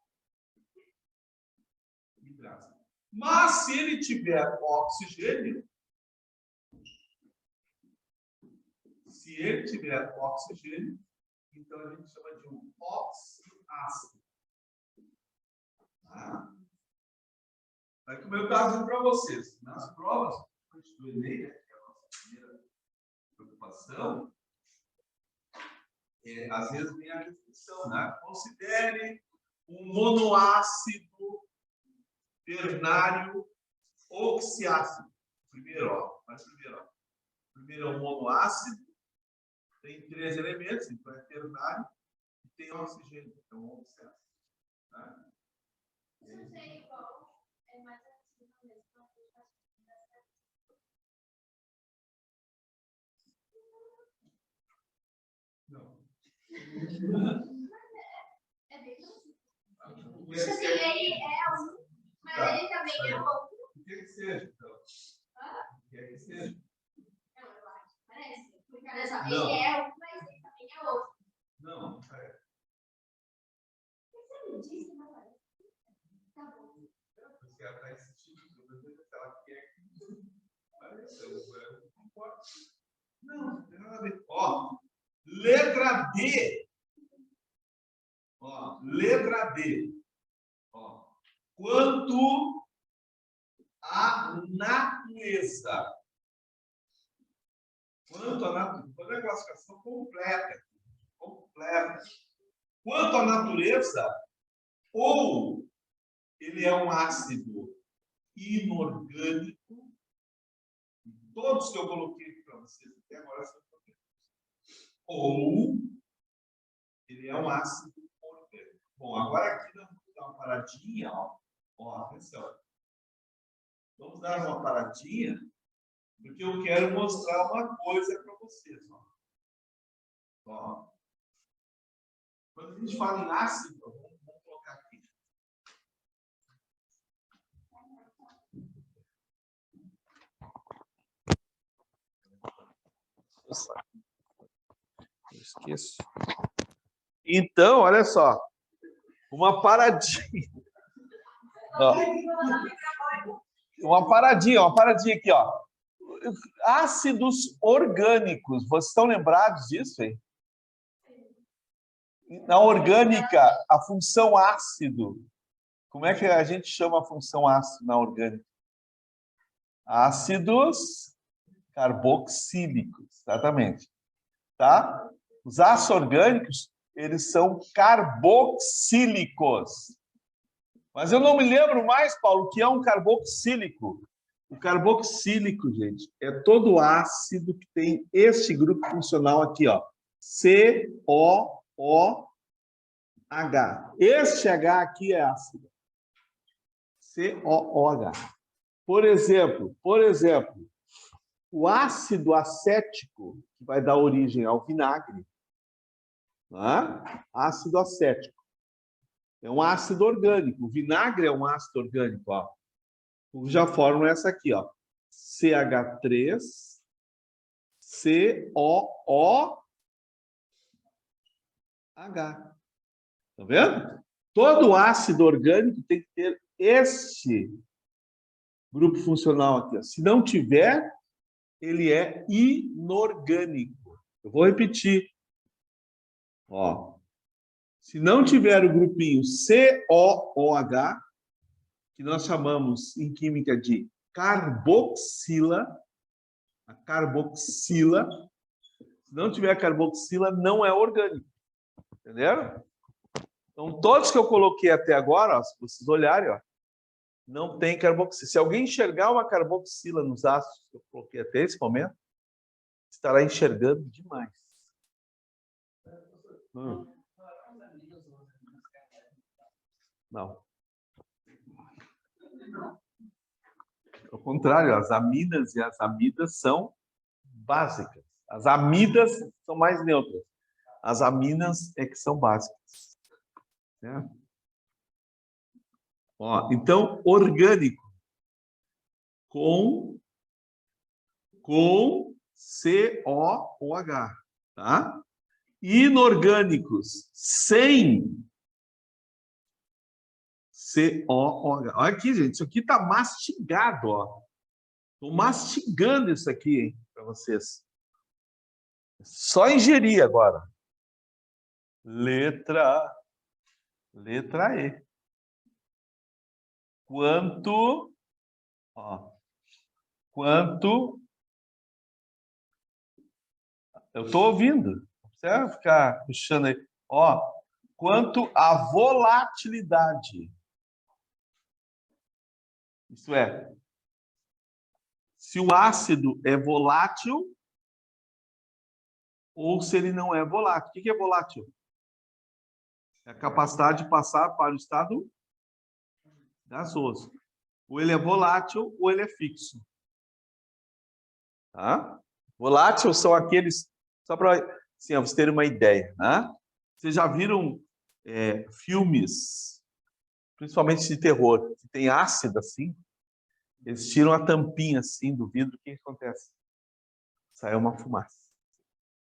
Hidrácido. Mas se ele tiver oxigênio, então a gente chama de um oxiácido. Tá? Aí como eu estava dizendo para vocês, nas provas do Enem, que é a nossa primeira preocupação, às vezes vem a definição, né? Considere um monoácido ternário oxiácido. Primeiro, ó. Primeiro é um monoácido, tem 3 elementos, então é ternário, e tem oxigênio, então oxiácido. Tá? Não sei igual, é mais assim mesmo. Não. É bem assim, ele é um, mas ele também é outro. O que seja, então? O que seja? Não, eu acho. Parece. Porque olha só, ele é um, mas ele também é outro. Não, não parece. Você me disse, não parece. Tá bom. Porque ela está insistindo, ela quer que pareça. Eu concordo. Não, não tem nada a ver. Ó, letra D. Ó, letra D. Ó, quanto à natureza. Quanto à natureza. Quando é a classificação completa. Completa. Quanto à natureza, ou ele é um ácido inorgânico, todos que eu coloquei aqui para vocês até agora são inorgânicos, ou ele é um ácido orgânico. Bom, agora aqui nós vamos dar uma paradinha, ó, atenção. Vamos dar uma paradinha, porque eu quero mostrar uma coisa para vocês. Ó. Quando a gente fala em ácido, vamos colocar aqui. Eu esqueço. Então, olha só. Uma paradinha. Ó. Uma paradinha aqui, ó. Ácidos orgânicos. Vocês estão lembrados disso, hein? Na orgânica, a função ácido. Como é que a gente chama a função ácido na orgânica? Ácidos carboxílicos, exatamente. Tá? Os ácidos orgânicos, eles são carboxílicos. Mas eu não me lembro mais, Paulo, o que é um carboxílico. O carboxílico, gente, é todo ácido que tem este grupo funcional aqui, ó. COOH. Este H aqui é ácido. COOH. Por exemplo, o ácido acético, que vai dar origem ao vinagre, né? Ácido acético. É um ácido orgânico. O vinagre é um ácido orgânico, ó. Já a fórmula é essa aqui, ó. CH3COOH. Tá vendo? Todo ácido orgânico tem que ter este grupo funcional aqui, ó. Se não tiver, ele é inorgânico. Eu vou repetir. Ó. Se não tiver o grupinho COOH, que nós chamamos em química de carboxila, a carboxila, se não tiver carboxila, não é orgânico. Entenderam? Então, todos que eu coloquei até agora, ó, se vocês olharem, ó, não tem carboxila. Se alguém enxergar uma carboxila nos ácidos que eu coloquei até esse momento, estará enxergando demais. Não. Ao contrário, as aminas e as amidas são básicas. As amidas são mais neutras. As aminas é que são básicas. Certo? Ó, então, orgânico com COOH, tá? Inorgânicos sem COOH. Olha aqui, gente, isso aqui tá mastigado, ó. Tô mastigando isso aqui, hein, para vocês. Só ingerir agora. Letra E. Quanto eu estou ouvindo. Não precisa ficar puxando aí. Ó, quanto à volatilidade. Isso é, se o ácido é volátil ou se ele não é volátil. O que é volátil? É a capacidade de passar para o estado Gasoso. Ou ele é volátil ou ele é fixo. Tá? Volátil são aqueles... Só para assim, vocês terem uma ideia. Né? Vocês já viram filmes, principalmente de terror, que tem ácido assim? Eles tiram a tampinha assim do vidro, o que acontece? Sai uma fumaça.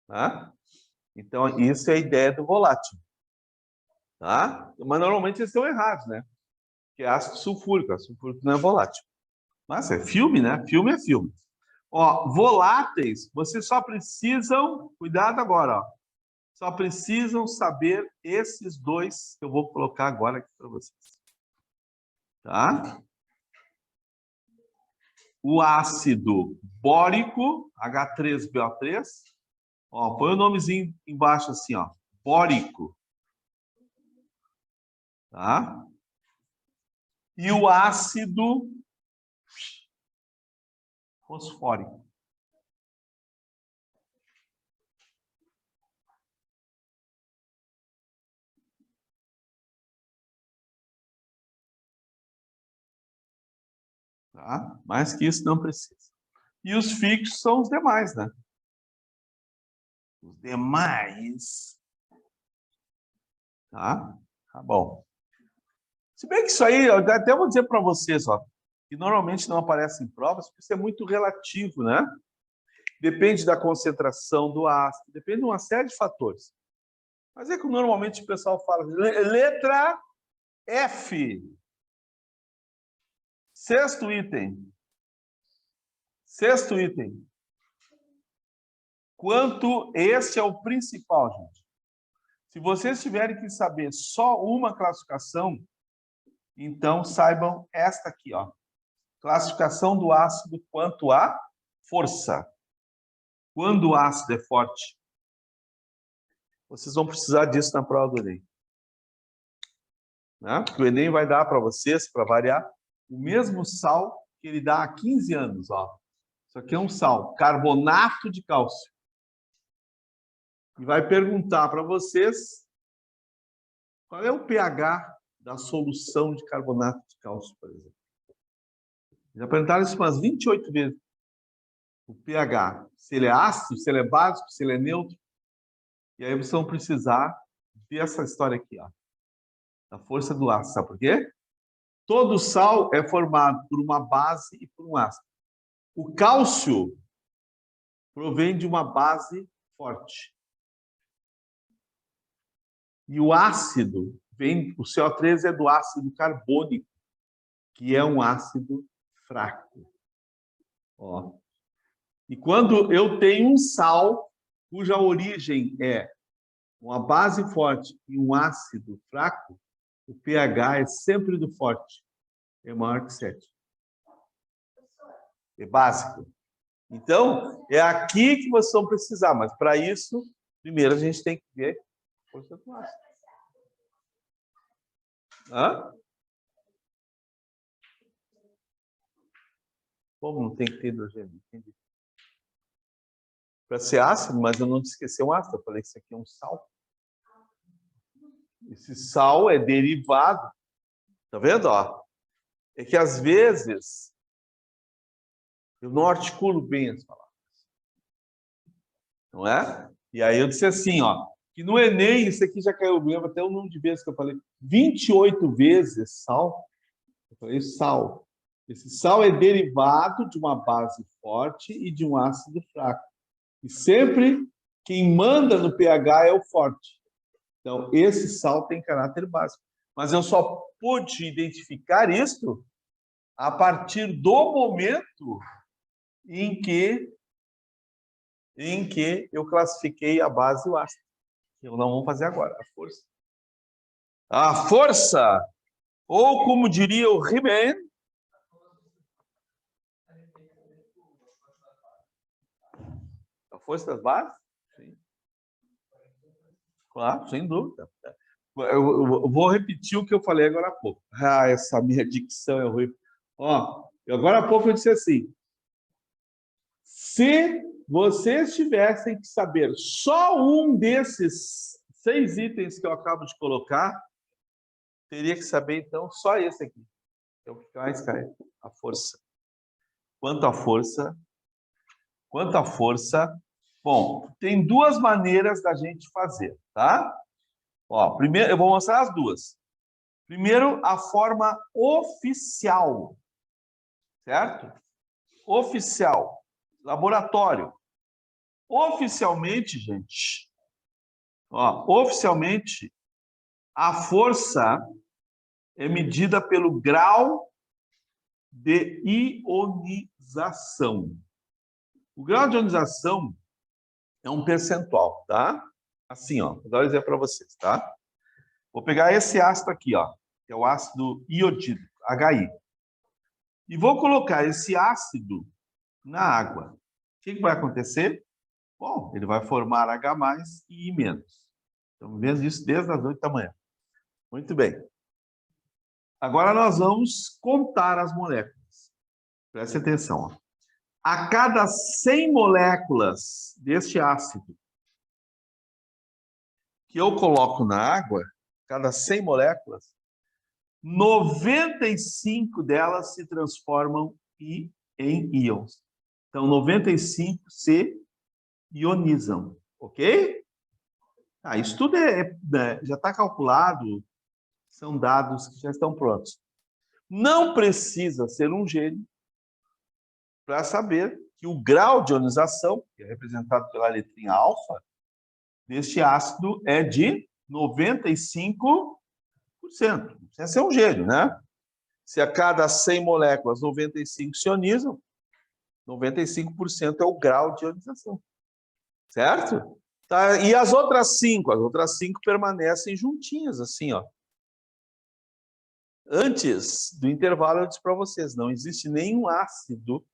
Tá? Então, isso é a ideia do volátil. Tá? Mas normalmente eles estão errados, né? Que é ácido sulfúrico. Ácido sulfúrico não é volátil. Mas é filme, né? Filme é filme. Ó, voláteis, vocês só precisam, cuidado agora, ó, só precisam saber esses dois que eu vou colocar agora aqui para vocês. Tá? O ácido bórico, H3BO3, ó, põe o nomezinho embaixo assim, ó, bórico. Tá? E o ácido fosfórico. Tá? Mais que isso não precisa. E os fixos são os demais, né? Os demais. Tá? Tá bom. Se bem que isso aí, eu até vou dizer para vocês, ó, que normalmente não aparece em provas, porque isso é muito relativo, né? Depende da concentração do ácido, depende de uma série de fatores. Mas é que normalmente o pessoal fala, letra F. Sexto item. Sexto item. Quanto esse é o principal, gente. Se vocês tiverem que saber só uma classificação, então saibam esta aqui, ó. Classificação do ácido quanto à força. Quando o ácido é forte. Vocês vão precisar disso na prova do Enem. Né? Porque o Enem vai dar para vocês, para variar, o mesmo sal que ele dá há 15 anos. Ó. Isso aqui é um sal, carbonato de cálcio. E vai perguntar para vocês qual é o pH da solução de carbonato de cálcio, por exemplo. Já perguntaram isso umas 28 vezes. O pH, se ele é ácido, se ele é básico, se ele é neutro. E aí vocês vão precisar ver essa história aqui, ó. Da força do ácido. Sabe por quê? Todo sal é formado por uma base e por um ácido. O cálcio provém de uma base forte. E o ácido vem, o CO3 é do ácido carbônico, que é um ácido fraco. Ó. E quando eu tenho um sal cuja origem é uma base forte e um ácido fraco, o pH é sempre do forte. É maior que 7. É básico. Então, é aqui que vocês vão precisar. Mas, para isso, primeiro a gente tem que ver a força do ácido. Hã? Como não tem que ter hidrogênio? Entendi. Para ser ácido, mas eu não te esqueci um ácido. Eu falei que isso aqui é um sal. Esse sal é derivado. Tá vendo? Ó? É que, às vezes, eu não articulo bem as palavras. Não é? E aí eu disse assim, ó, que no Enem, isso aqui já caiu bem, até o número de vezes que eu falei, 28 vezes sal. Eu falei sal. Esse sal é derivado de uma base forte e de um ácido fraco. E sempre quem manda no pH é o forte. Então, esse sal tem caráter básico. Mas eu só pude identificar isso a partir do momento em que eu classifiquei a base e o ácido. Eu não vou fazer agora, a força. A força, ou como diria o He-Man, a força das bases? Sim. Claro, sem dúvida. Eu vou repetir o que eu falei agora há pouco. Ah, essa minha dicção é horrível. Ó, agora há pouco eu disse assim, se vocês tivessem que saber só um desses 6 itens que eu acabo de colocar, teria que saber, então, só esse aqui. É o que mais cai. A força. Quanto à força? Quanto à força? Bom, tem duas maneiras da gente fazer, tá? Ó, primeiro, eu vou mostrar as duas. Primeiro, a forma oficial, certo? Oficial, laboratório. Oficialmente, gente, ó, oficialmente, a força é medida pelo grau de ionização. O grau de ionização é um percentual, tá? Assim, ó, vou dar um exemplo para vocês, tá? Vou pegar esse ácido aqui, ó, que é o ácido iodídrico, HI. E vou colocar esse ácido na água. O que vai acontecer? Bom, ele vai formar H+ e I-. Estamos vendo isso desde as 8 da manhã. Muito bem. Agora nós vamos contar as moléculas. Preste atenção. Ó. A cada 100 moléculas deste ácido que eu coloco na água, cada 100 moléculas, 95 delas se transformam em íons. Então, 95 se ionizam, ok? Isso tudo já está calculado, são dados que já estão prontos. Não precisa ser um gênio para saber que o grau de ionização, que é representado pela letrinha alfa, deste ácido é de 95%. Não precisa ser um gênio, né? Se a cada 100 moléculas, 95 se ionizam, 95% é o grau de ionização. Certo? Tá? E as outras 5? As outras 5 permanecem juntinhas, assim, ó. Antes do intervalo, eu disse para vocês, não existe nenhum ácido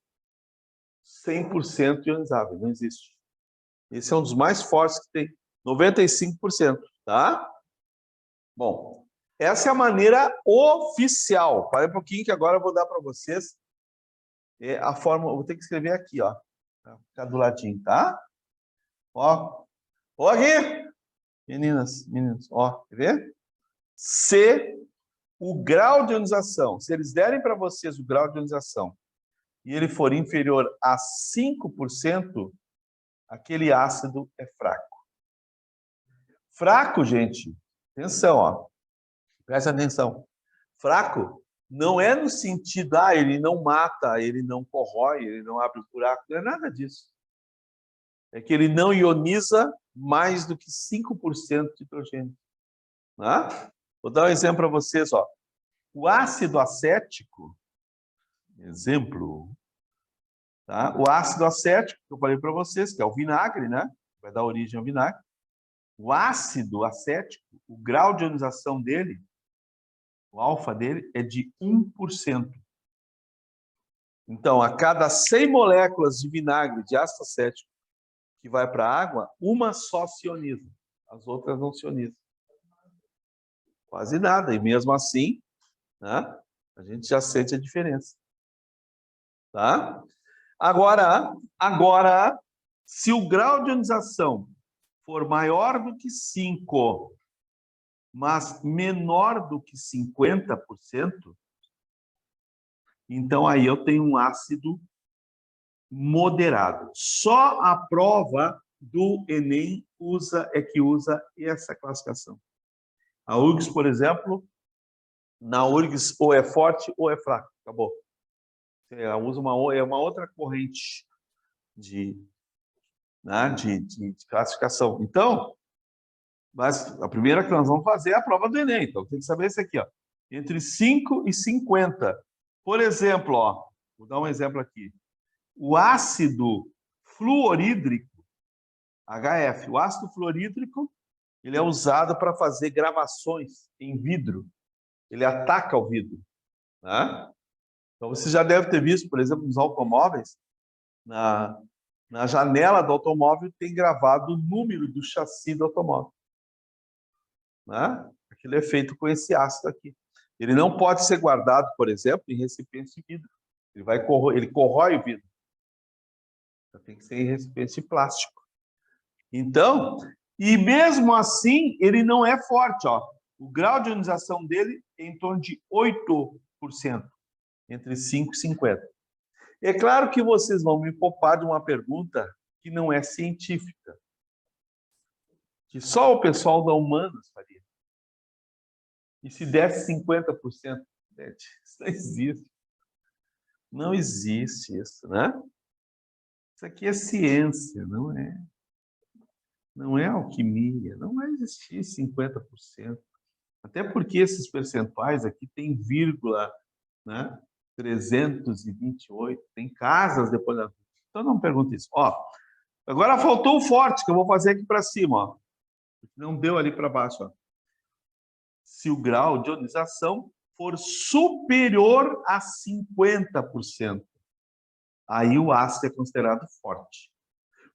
100% ionizável, não existe. Esse é um dos mais fortes que tem, 95%, tá? Bom, essa é a maneira oficial. Para um pouquinho que agora eu vou dar para vocês a forma, eu vou ter que escrever aqui, ó, para ficar do ladinho, tá? Ó, aqui, meninas, ó, quer ver? Se o grau de ionização, se eles derem para vocês o grau de ionização e ele for inferior a 5%, aquele ácido é fraco. Fraco, gente, atenção, ó, presta atenção. Fraco não é no sentido, ele não mata, ele não corrói, ele não abre buraco, não é nada disso. É que ele não ioniza mais do que 5% de hidrogênio. Tá? Vou dar um exemplo para vocês. Ó. O ácido acético, exemplo, tá? O ácido acético, que eu falei para vocês, que é o vinagre, né? Vai dar origem ao vinagre. O ácido acético, o grau de ionização dele, o alfa dele, é de 1%. Então, a cada 100 moléculas de vinagre, de ácido acético, que vai para a água, uma só se ioniza. As outras não se ionizam. Quase nada. E mesmo assim, né, a gente já sente a diferença. Tá? Agora, se o grau de ionização for maior do que 5, mas menor do que 50%, então aí eu tenho um ácido moderado. Só a prova do Enem usa essa classificação. A URGS, por exemplo, na URGS ou é forte ou é fraco. Acabou. Ela usa uma outra corrente de classificação. Então, mas a primeira que nós vamos fazer é a prova do Enem. Então, tem que saber isso aqui, ó. Entre 5 e 50. Por exemplo, ó, vou dar um exemplo aqui. O ácido fluorídrico, HF, o ácido fluorídrico, ele é usado para fazer gravações em vidro. Ele ataca o vidro. Né? Então, você já deve ter visto, por exemplo, nos automóveis, na janela do automóvel tem gravado o número do chassi do automóvel. Né? Aquilo é feito com esse ácido aqui. Ele não pode ser guardado, por exemplo, em recipiente de vidro. Ele corrói o vidro. Então, tem que ser em recipiente de plástico. Então, e mesmo assim, ele não é forte. Ó. O grau de ionização dele é em torno de 8%. Entre 5 e 50. É claro que vocês vão me poupar de uma pergunta que não é científica, que só o pessoal da Humanas faria. E se desse 50%? Isso não existe. Não existe isso, né? Isso aqui é ciência, não é? Não é alquimia, não vai existir 50%. Até porque esses percentuais aqui tem vírgula, né? 328, tem casas depois da... Então não pergunte isso. Ó, agora faltou o forte, que eu vou fazer aqui para cima, ó. Não deu ali para baixo, ó. Se o grau de ionização for superior a 50%, aí o ácido é considerado forte.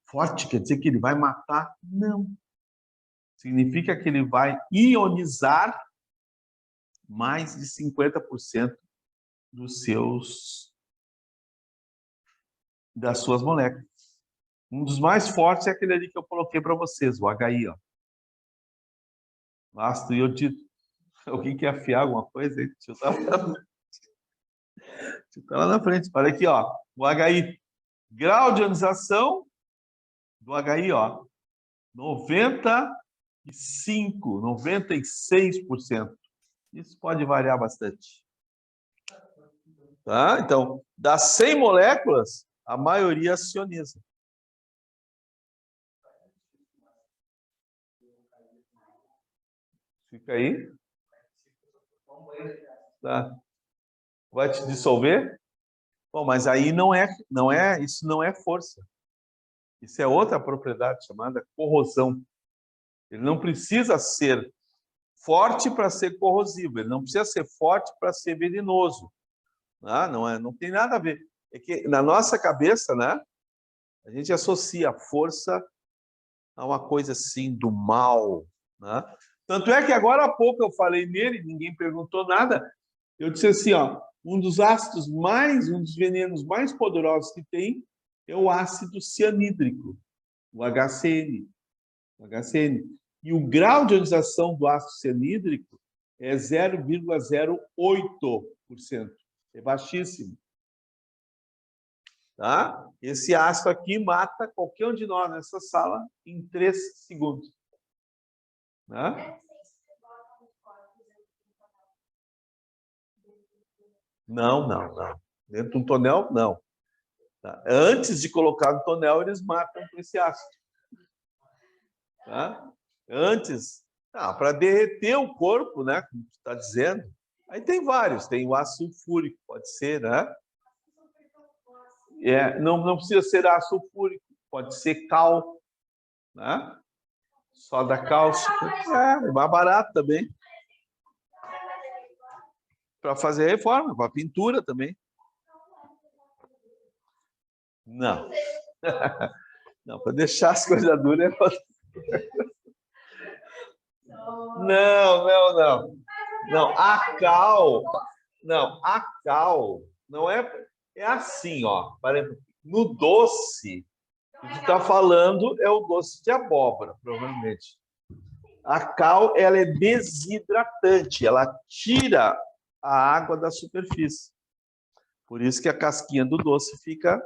Forte quer dizer que ele vai matar? Não. Significa que ele vai ionizar mais de 50% das suas moléculas. Um dos mais fortes é aquele ali que eu coloquei para vocês, o HI, ó. O ácido iodídrico. Alguém quer afiar alguma coisa? Deixa eu estar lá na frente. Olha aqui, ó. O HI. Grau de ionização do HI, ó. 95, 96%. Isso pode variar bastante. Tá? Então, das 100 moléculas, a maioria se ioniza. Fica aí. Tá. Vai te dissolver? Bom, mas aí isso não é força. Isso é outra propriedade chamada corrosão. Ele não precisa ser forte para ser corrosivo, ele não precisa ser forte para ser venenoso. Não tem nada a ver. É que na nossa cabeça, né, a gente associa a força a uma coisa assim do mal, né? Tanto é que agora há pouco eu falei nele, ninguém perguntou nada. Eu disse assim, ó, um dos venenos mais poderosos que tem é o ácido cianídrico, o HCN. E o grau de ionização do ácido cianídrico é 0,08%. É baixíssimo. Tá? Esse ácido aqui mata qualquer um de nós nessa sala em 3 segundos. Tá? Não. Dentro de um tonel, não. Tá? Antes de colocar no tonel, eles matam com esse ácido. Tá? Antes, para derreter o corpo, né? Como tu está dizendo. Aí tem vários. Tem o ácido sulfúrico, pode ser, né? Não precisa ser ácido sulfúrico, pode ser cal, né? Soda cáustica. É mais barato também. Para fazer reforma, para pintura também. Não. Não, para deixar as coisas duras é Não. Não, a cal não é assim, ó. No doce, o que está falando é o doce de abóbora, provavelmente. A cal, ela é desidratante, ela tira a água da superfície. Por isso que a casquinha do doce fica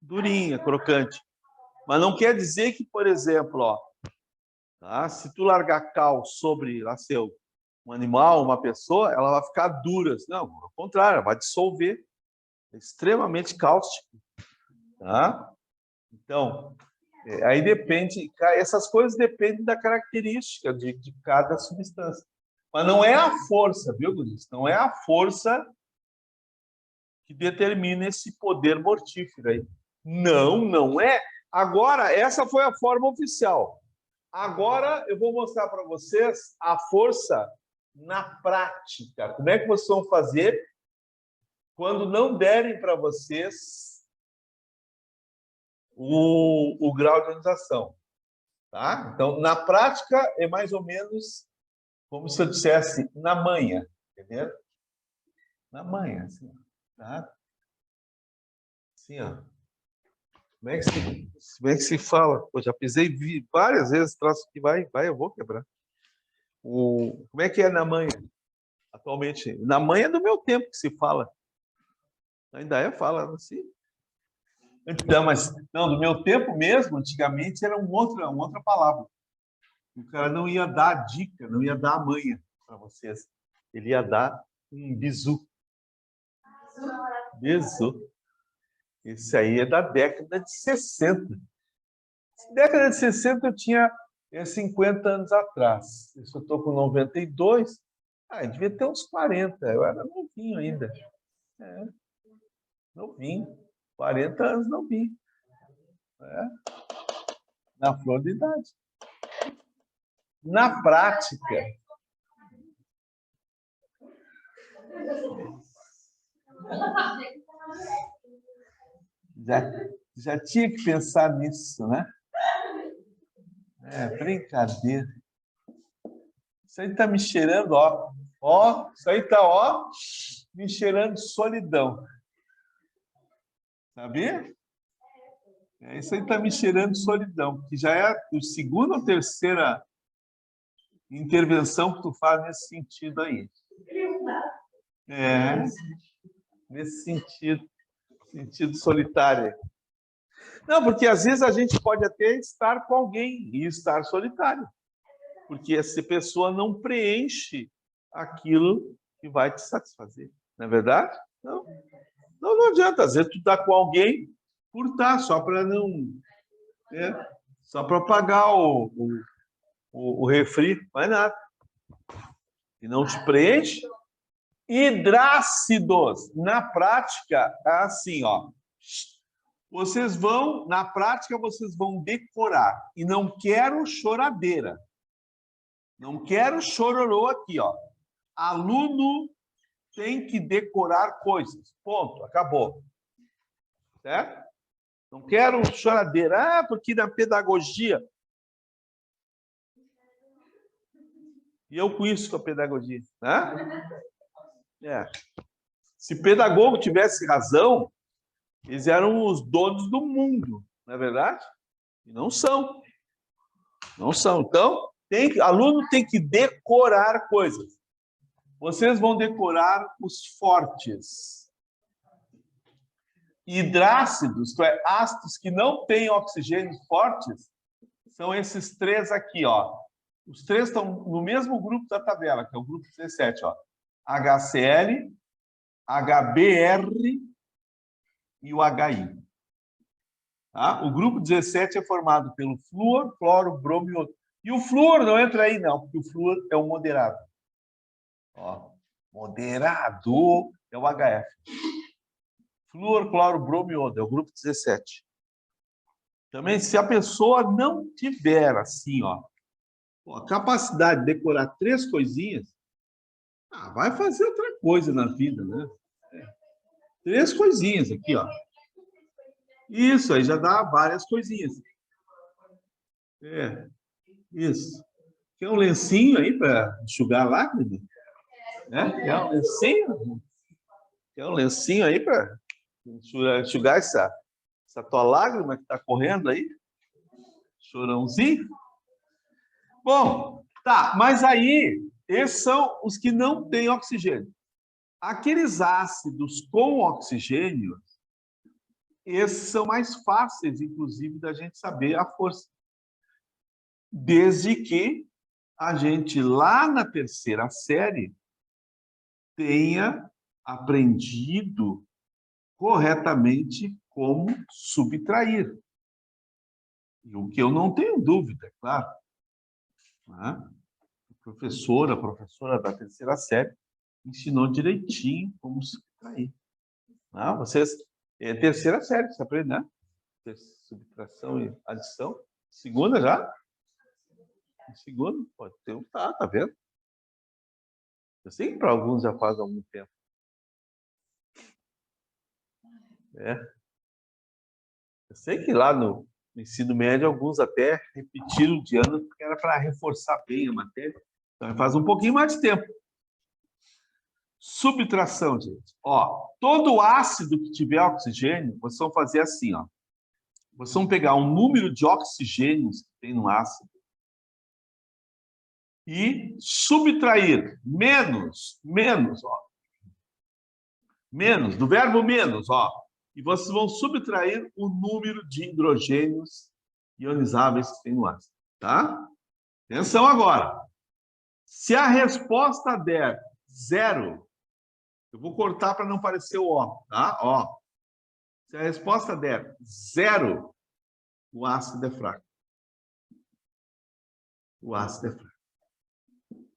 durinha, crocante. Mas não quer dizer que, por exemplo, ó, tá? Se tu largar cal sobre um animal, uma pessoa, ela vai ficar dura. Não, ao contrário, ela vai dissolver. É extremamente cáustico. Tá? Então, aí depende, essas coisas dependem da característica de cada substância. Mas não é a força, viu, Guris? Não é a força que determina esse poder mortífero aí. Não é. Agora, essa foi a forma oficial. Agora eu vou mostrar para vocês a força na prática. Como é que vocês vão fazer quando não derem para vocês o grau de ionização? Tá? Então, na prática, é mais ou menos como se eu dissesse na manha, entendeu? Na manha, assim, tá? Assim, ó. Como é que se fala? Pô, já pisei várias vezes, troço que vai, eu vou quebrar. Como é que é na manha? Atualmente, na manha é do meu tempo que se fala. Ainda fala assim. Então, mas não, no meu tempo mesmo, antigamente era uma outra palavra. O cara não ia dar dica, não ia dar a manha para vocês. Ele ia dar um bizu. Bizu. Esse aí é da década de 60. Década de 60 eu tinha 50 anos atrás. Eu estou com 92. Eu devia ter uns 40. Eu era novinho ainda. Novinho. 40 anos novinho. Na flor de idade. Na prática, já tinha que pensar nisso, né? Brincadeira. Isso aí tá me cheirando, ó. Ó, isso aí tá, ó, me cheirando de solidão. Sabia? Isso aí tá me cheirando de solidão, que já é a segunda ou terceira intervenção que tu faz nesse sentido aí. Nesse sentido solitário. Não, porque às vezes a gente pode até estar com alguém e estar solitário. Porque essa pessoa não preenche aquilo que vai te satisfazer. Não é verdade? Não adianta. Às vezes tu tá com alguém por estar, só para não... só para pagar o refri, não é nada. E não te preenche. Hidrácidos. Na prática, é assim, ó. Vocês vão, na prática, vocês vão decorar. E não quero choradeira. Não quero chororô aqui, ó. Aluno tem que decorar coisas. Ponto. Acabou. Certo? Não quero choradeira. Porque na pedagogia... E eu com isso com a pedagogia. Né? Se pedagogo tivesse razão, eles eram os donos do mundo, não é verdade? E não são. Não são. Então, aluno tem que decorar coisas. Vocês vão decorar os fortes. Hidrácidos, isto é, ácidos que não têm oxigênio fortes, são esses três aqui, ó. Os três estão no mesmo grupo da tabela, que é o grupo 17, ó. HCl, HBr e o HI. Tá? O grupo 17 é formado pelo flúor, cloro, bromo e iodo. E o flúor não entra aí, não, porque o flúor é o moderado. Ó, moderado é o HF. Flúor, cloro, bromo e iodo é o grupo 17. Também, se a pessoa não tiver assim, ó, a capacidade de decorar 3 coisinhas, vai fazer outra coisa na vida, né? 3 coisinhas aqui, ó. Isso, aí já dá várias coisinhas. Isso. Quer um lencinho aí para enxugar a lágrima? Quer um lencinho? Quer um lencinho aí para enxugar essa tua lágrima que está correndo aí? Chorãozinho? Bom, tá, mas aí, esses são os que não têm oxigênio. Aqueles ácidos com oxigênio, esses são mais fáceis, inclusive, da gente saber a força. Desde que a gente, lá na terceira série, tenha aprendido corretamente como subtrair. E o que eu não tenho dúvida, é claro. A professora da terceira série, ensinou direitinho como subtrair. Vocês, terceira série, você aprende, né? Subtração e adição. Segunda já? Segunda? Pode ter tá vendo? Eu sei que para alguns já faz algum tempo. Eu sei que lá no ensino médio, alguns até repetiram de ano, porque era para reforçar bem a matéria. Então, faz um pouquinho mais de tempo. Subtração, gente. Ó, todo ácido que tiver oxigênio, vocês vão fazer assim, ó. Vocês vão pegar um número de oxigênios que tem no ácido e subtrair menos, ó. Menos, do verbo menos, ó. E vocês vão subtrair o número de hidrogênios ionizáveis que tem no ácido, tá? Atenção agora. Se a resposta der 0, eu vou cortar para não parecer o O, tá? Ó. Se a resposta der 0, o ácido é fraco. O ácido é fraco.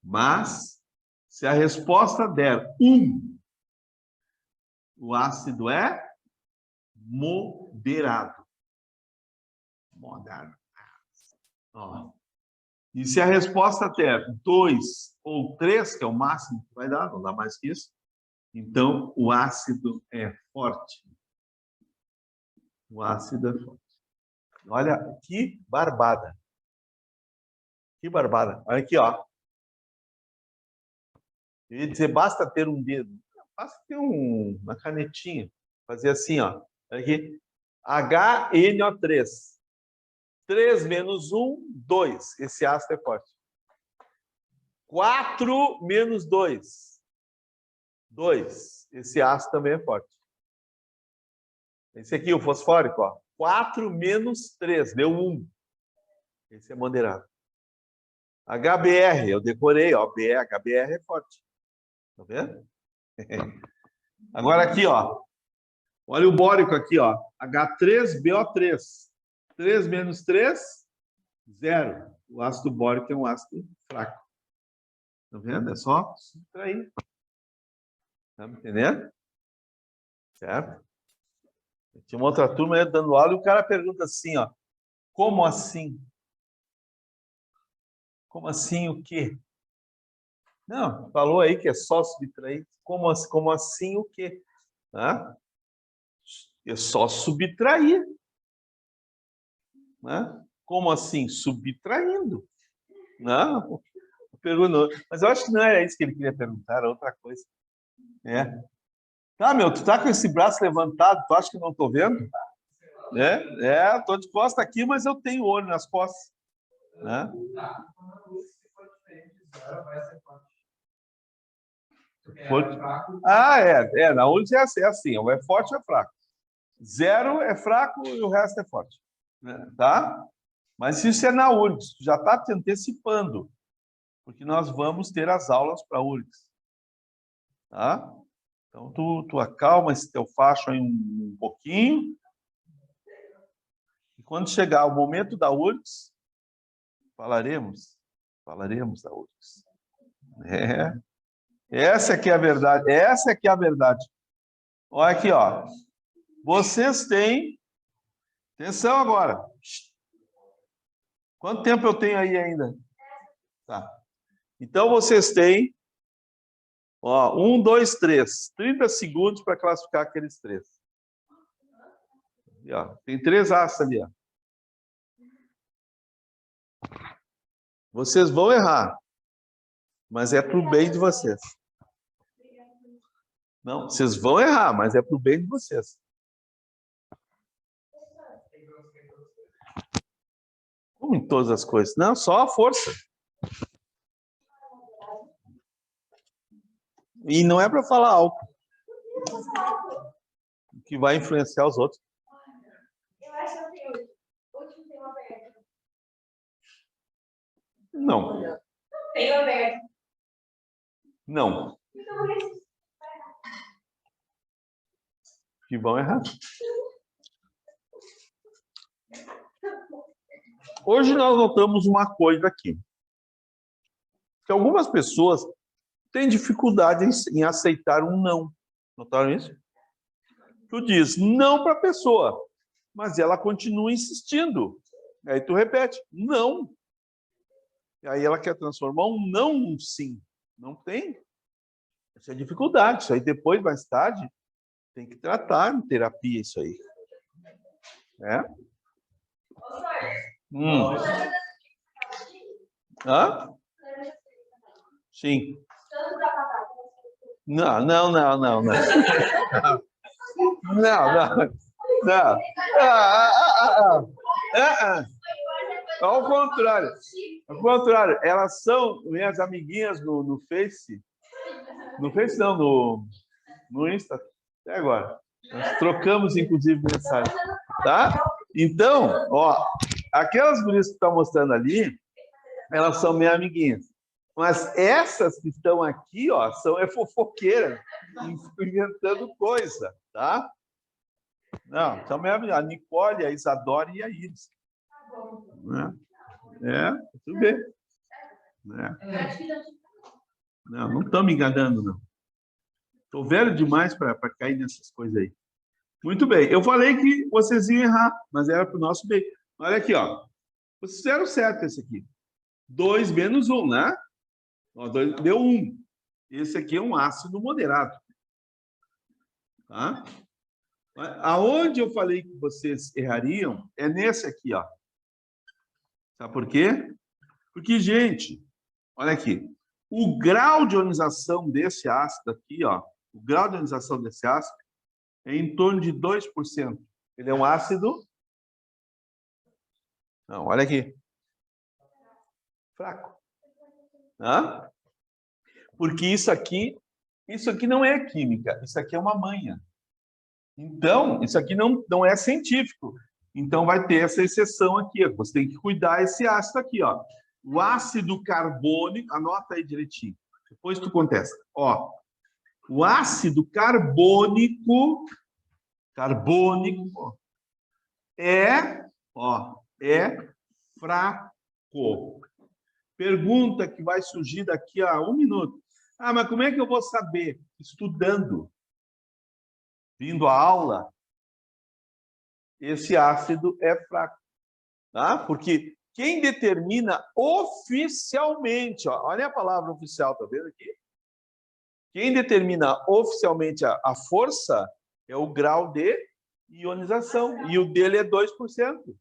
Mas, se a resposta der 1, o ácido é moderado. Moderado. Ó. E se a resposta der 2 ou 3, que é o máximo que vai dar, não dá mais que isso, então o ácido é forte. O ácido é forte. Olha que barbada. Que barbada. Olha aqui, ó. Eu ia dizer, basta ter um dedo. Basta ter uma canetinha. Fazer assim, ó. Olha aqui. HNO3. 3 menos 1, 2. Esse ácido é forte. 4 menos 2. 2. Esse ácido também é forte. Esse aqui, o fosfórico, ó. 4 menos 3, deu 1. Esse é moderado. HBr, eu decorei, ó. HBr é forte. Tá vendo? Agora aqui, ó. Olha o bórico aqui, ó. H3BO3. 3 menos 3, 0. O ácido bórico é um ácido fraco. Tá vendo? É só subtrair. Tá me entendendo? Certo? Tinha uma outra turma aí dando aula e o cara pergunta assim, ó. Como assim? Como assim o quê? Não, falou aí que é só subtrair. Como assim o quê? Ah? É só subtrair. Né? Como assim? Subtraindo. Não, perguntou. Mas eu acho que não era isso que ele queria perguntar, era outra coisa. É. Tá, meu, tu tá com esse braço levantado, tu acha que eu não tô vendo? Tô de costa aqui, mas eu tenho olho nas costas. Né? Na URGS é assim, ou é forte ou é fraco. 0 é fraco e o resto é forte. Né? Tá? Mas isso é na URGS, tu já está te antecipando, porque nós vamos ter as aulas para a URGS. Tá? Então, tu acalma esse teu facho aí um pouquinho, e quando chegar o momento da URGS, falaremos da URGS. Essa aqui é a verdade, essa aqui é a verdade. Olha aqui, ó. Vocês têm... Atenção agora. Quanto tempo eu tenho aí ainda? Tá. Então, vocês têm... Ó, 1, 2, 3. 30 segundos para classificar aqueles 3. E, ó, tem 3 ácidos ali, ó. Vocês vão errar. Mas é para o bem de vocês. Não, vocês vão errar, mas é para o bem de vocês. Como em todas as coisas. Não, só a força. E não é para falar alto. Que vai influenciar os outros. Eu acho que eu tenho. O último tem uma aberta. Não. Tem aberto. Não. Então, por isso. Que vão errar. Hoje nós notamos uma coisa aqui. Que algumas pessoas têm dificuldade em aceitar um não. Notaram isso? Tu diz não para a pessoa, mas ela continua insistindo. Aí tu repete, não. E aí ela quer transformar um não num sim. Não tem. Essa é a dificuldade. Isso aí depois, mais tarde, tem que tratar em terapia isso aí. Hã? Sim. Não. Não. Ao contrário. Ao contrário. Elas são minhas amiguinhas no Face. No Face não, no Insta. Até agora. Nós trocamos, inclusive, mensagem. Tá? Então, ó, aquelas gurias que estão mostrando ali, elas são minhas amiguinhas. Mas essas que estão aqui, ó, são fofoqueiras, inventando coisa, tá? Não, são minhas amigas. A Nicole, a Isadora e a Iris. Tudo bem. Não estão me enganando, não. Estou velho demais para cair nessas coisas aí. Muito bem. Eu falei que vocês iam errar, mas era para o nosso bem. Olha aqui, ó. Vocês fizeram certo esse aqui. 2 menos 1, né? Ó, deu 1. Esse aqui é um ácido moderado. Tá? Aonde eu falei que vocês errariam é nesse aqui, ó. Sabe por quê? Porque, gente, olha aqui. O grau de ionização desse ácido aqui, ó, o grau de ionização desse ácido é em torno de 2%. Ele é um ácido... Não, olha aqui. Fraco. Hã? Porque isso aqui não é química, isso aqui é uma manha. Então, isso aqui não é científico. Então, vai ter essa exceção aqui. Você tem que cuidar esse ácido aqui, ó. O ácido carbônico, anota aí direitinho. Depois tu contesta. Ó, o ácido carbônico é fraco. Pergunta que vai surgir daqui a 1 minuto. Ah, mas como é que eu vou saber? Estudando. Vindo à aula, esse ácido é fraco. Tá? Porque quem determina oficialmente, ó, olha a palavra oficial, tá vendo aqui? Quem determina oficialmente a força é o grau de ionização, e o dele é 2%.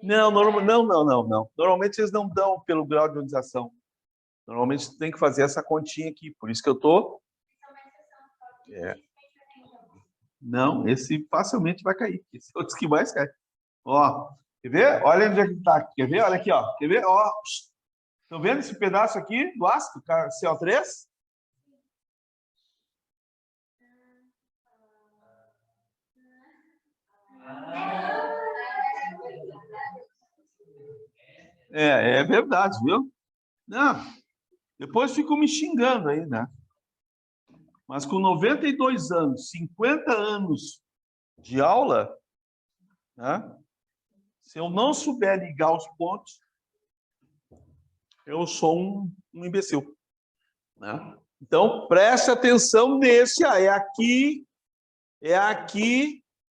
Não. Normalmente eles não dão pelo grau de ionização. Normalmente tem que fazer essa continha aqui, por isso que eu tô... Não, esse facilmente vai cair. Esse é o que mais cai. Ó, quer ver? Olha onde é que tá. Quer ver? Olha aqui, ó. Quer ver? Ó, estão vendo esse pedaço aqui do ácido CO3? É verdade, viu? Não, depois ficam me xingando aí, né? Mas com 92 anos, 50 anos de aula, né? Se eu não souber ligar os pontos, eu sou um imbecil. Né? Então, preste atenção nesse. É aqui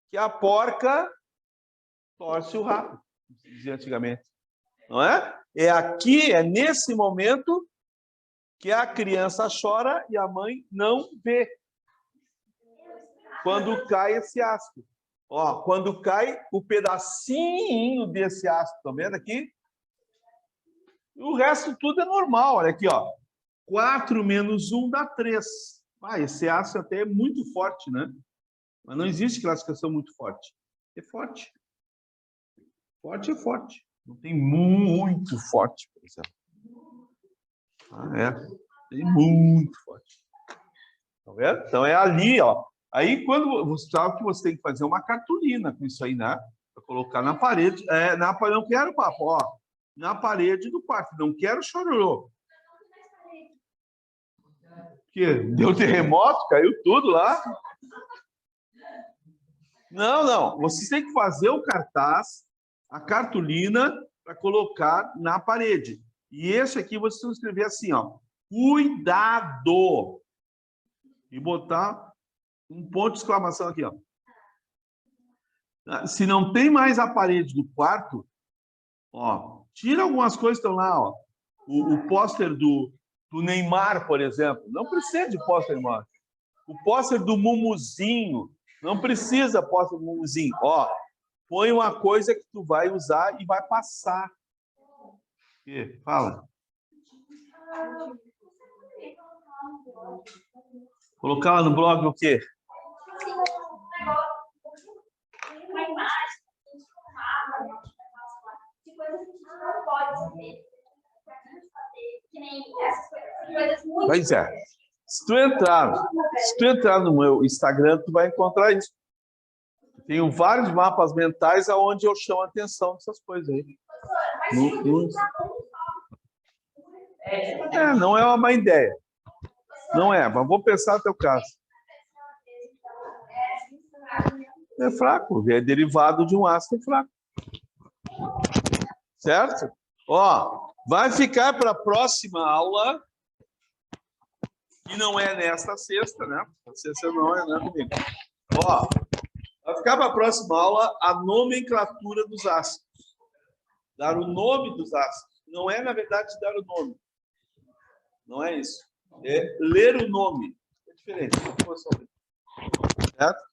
que a porca torce o rabo, dizia antigamente. Não é? É aqui, é nesse momento que a criança chora e a mãe não vê. Quando cai esse ácido. Ó, quando cai o pedacinho desse ácido, estão vendo aqui? O resto tudo é normal, olha aqui, ó. 4 menos 1 dá 3. Esse ácido até é muito forte, né? Mas não existe classificação muito forte. É forte. Forte é forte. Não tem muito forte, por exemplo. Tem muito forte. Tá vendo? Então é ali, ó. Aí quando você sabe que você tem que fazer uma cartolina com isso aí, né? Para colocar na parede. Não quero papo, ó. Na parede do quarto. Não quero chororô. Que deu terremoto, caiu tudo lá. Não. Vocês têm que fazer o cartaz, a cartolina, para colocar na parede. E esse aqui vocês vão escrever assim, ó. Cuidado! E botar um ponto de exclamação aqui, ó. Se não tem mais a parede do quarto, ó, tira algumas coisas que estão lá, ó. O pôster do Neymar, por exemplo. Não precisa de pôster, Neymar. O pôster do Mumuzinho. Não precisa pôster do Mumuzinho. Ó, põe uma coisa que tu vai usar e vai passar. Fala. Colocar lá no blog o quê? Uma imagem de coisas que a gente não pode saber. Que nem essas coisas Coisas muito. Pois é. Se tu entrar no meu Instagram, tu vai encontrar isso. Tenho vários mapas mentais onde eu chamo a atenção dessas coisas aí. Não é uma má ideia. Não é, mas vou pensar no teu caso. É fraco, é derivado de um ácido fraco. Certo? Ó, vai ficar para a próxima aula, que não é nesta sexta, né? A sexta não é, né, comigo? Ó, vai ficar para a próxima aula a nomenclatura dos ácidos. Dar o nome dos ácidos. Não é, na verdade, dar o nome. Não é isso. É ler o nome. É diferente. Certo?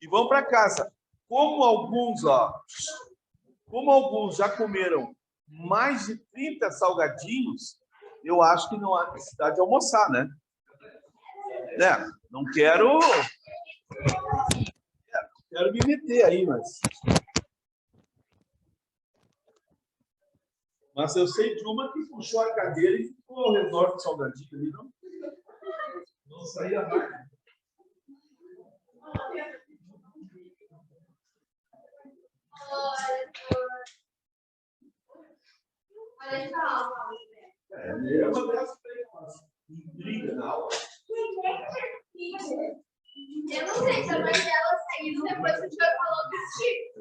E vão para casa. Como alguns já comeram mais de 30 salgadinhos, eu acho que não há necessidade de almoçar, né? Não quero me meter aí, mas eu sei de uma que puxou a cadeira e ficou ao redor do salgadinho ali, não saía mais. É uma dessas intriga na aula. Eu não sei se a mãe dela saiu depois que o senhor falou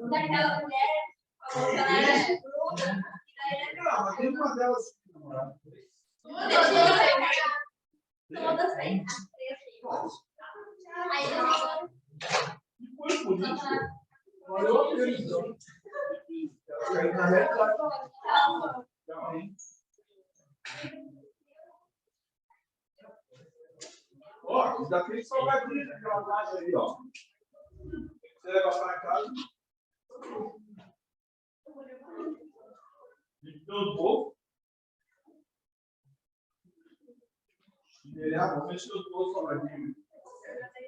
daquela mulher, falou que ela era bruxa. Não, mas tem uma delas que namorava. Todas têm. Aí ela. E foi por isso. Valeu a pena, então. Ela caiu na realidade. Ó, já tem salgadinho naquela laje aí, ó. Você leva para casa. Então, vou. Vamos ver se eu dou salgadinho.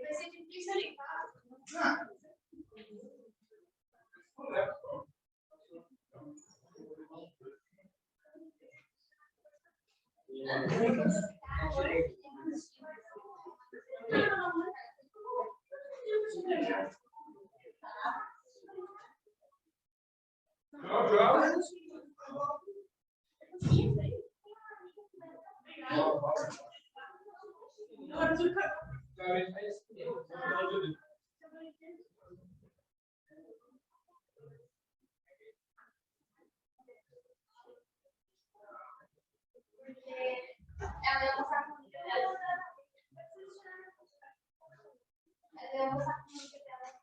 Vai ser difícil limpar. Ela ia passar com o dela. Ela ia passar com o dela.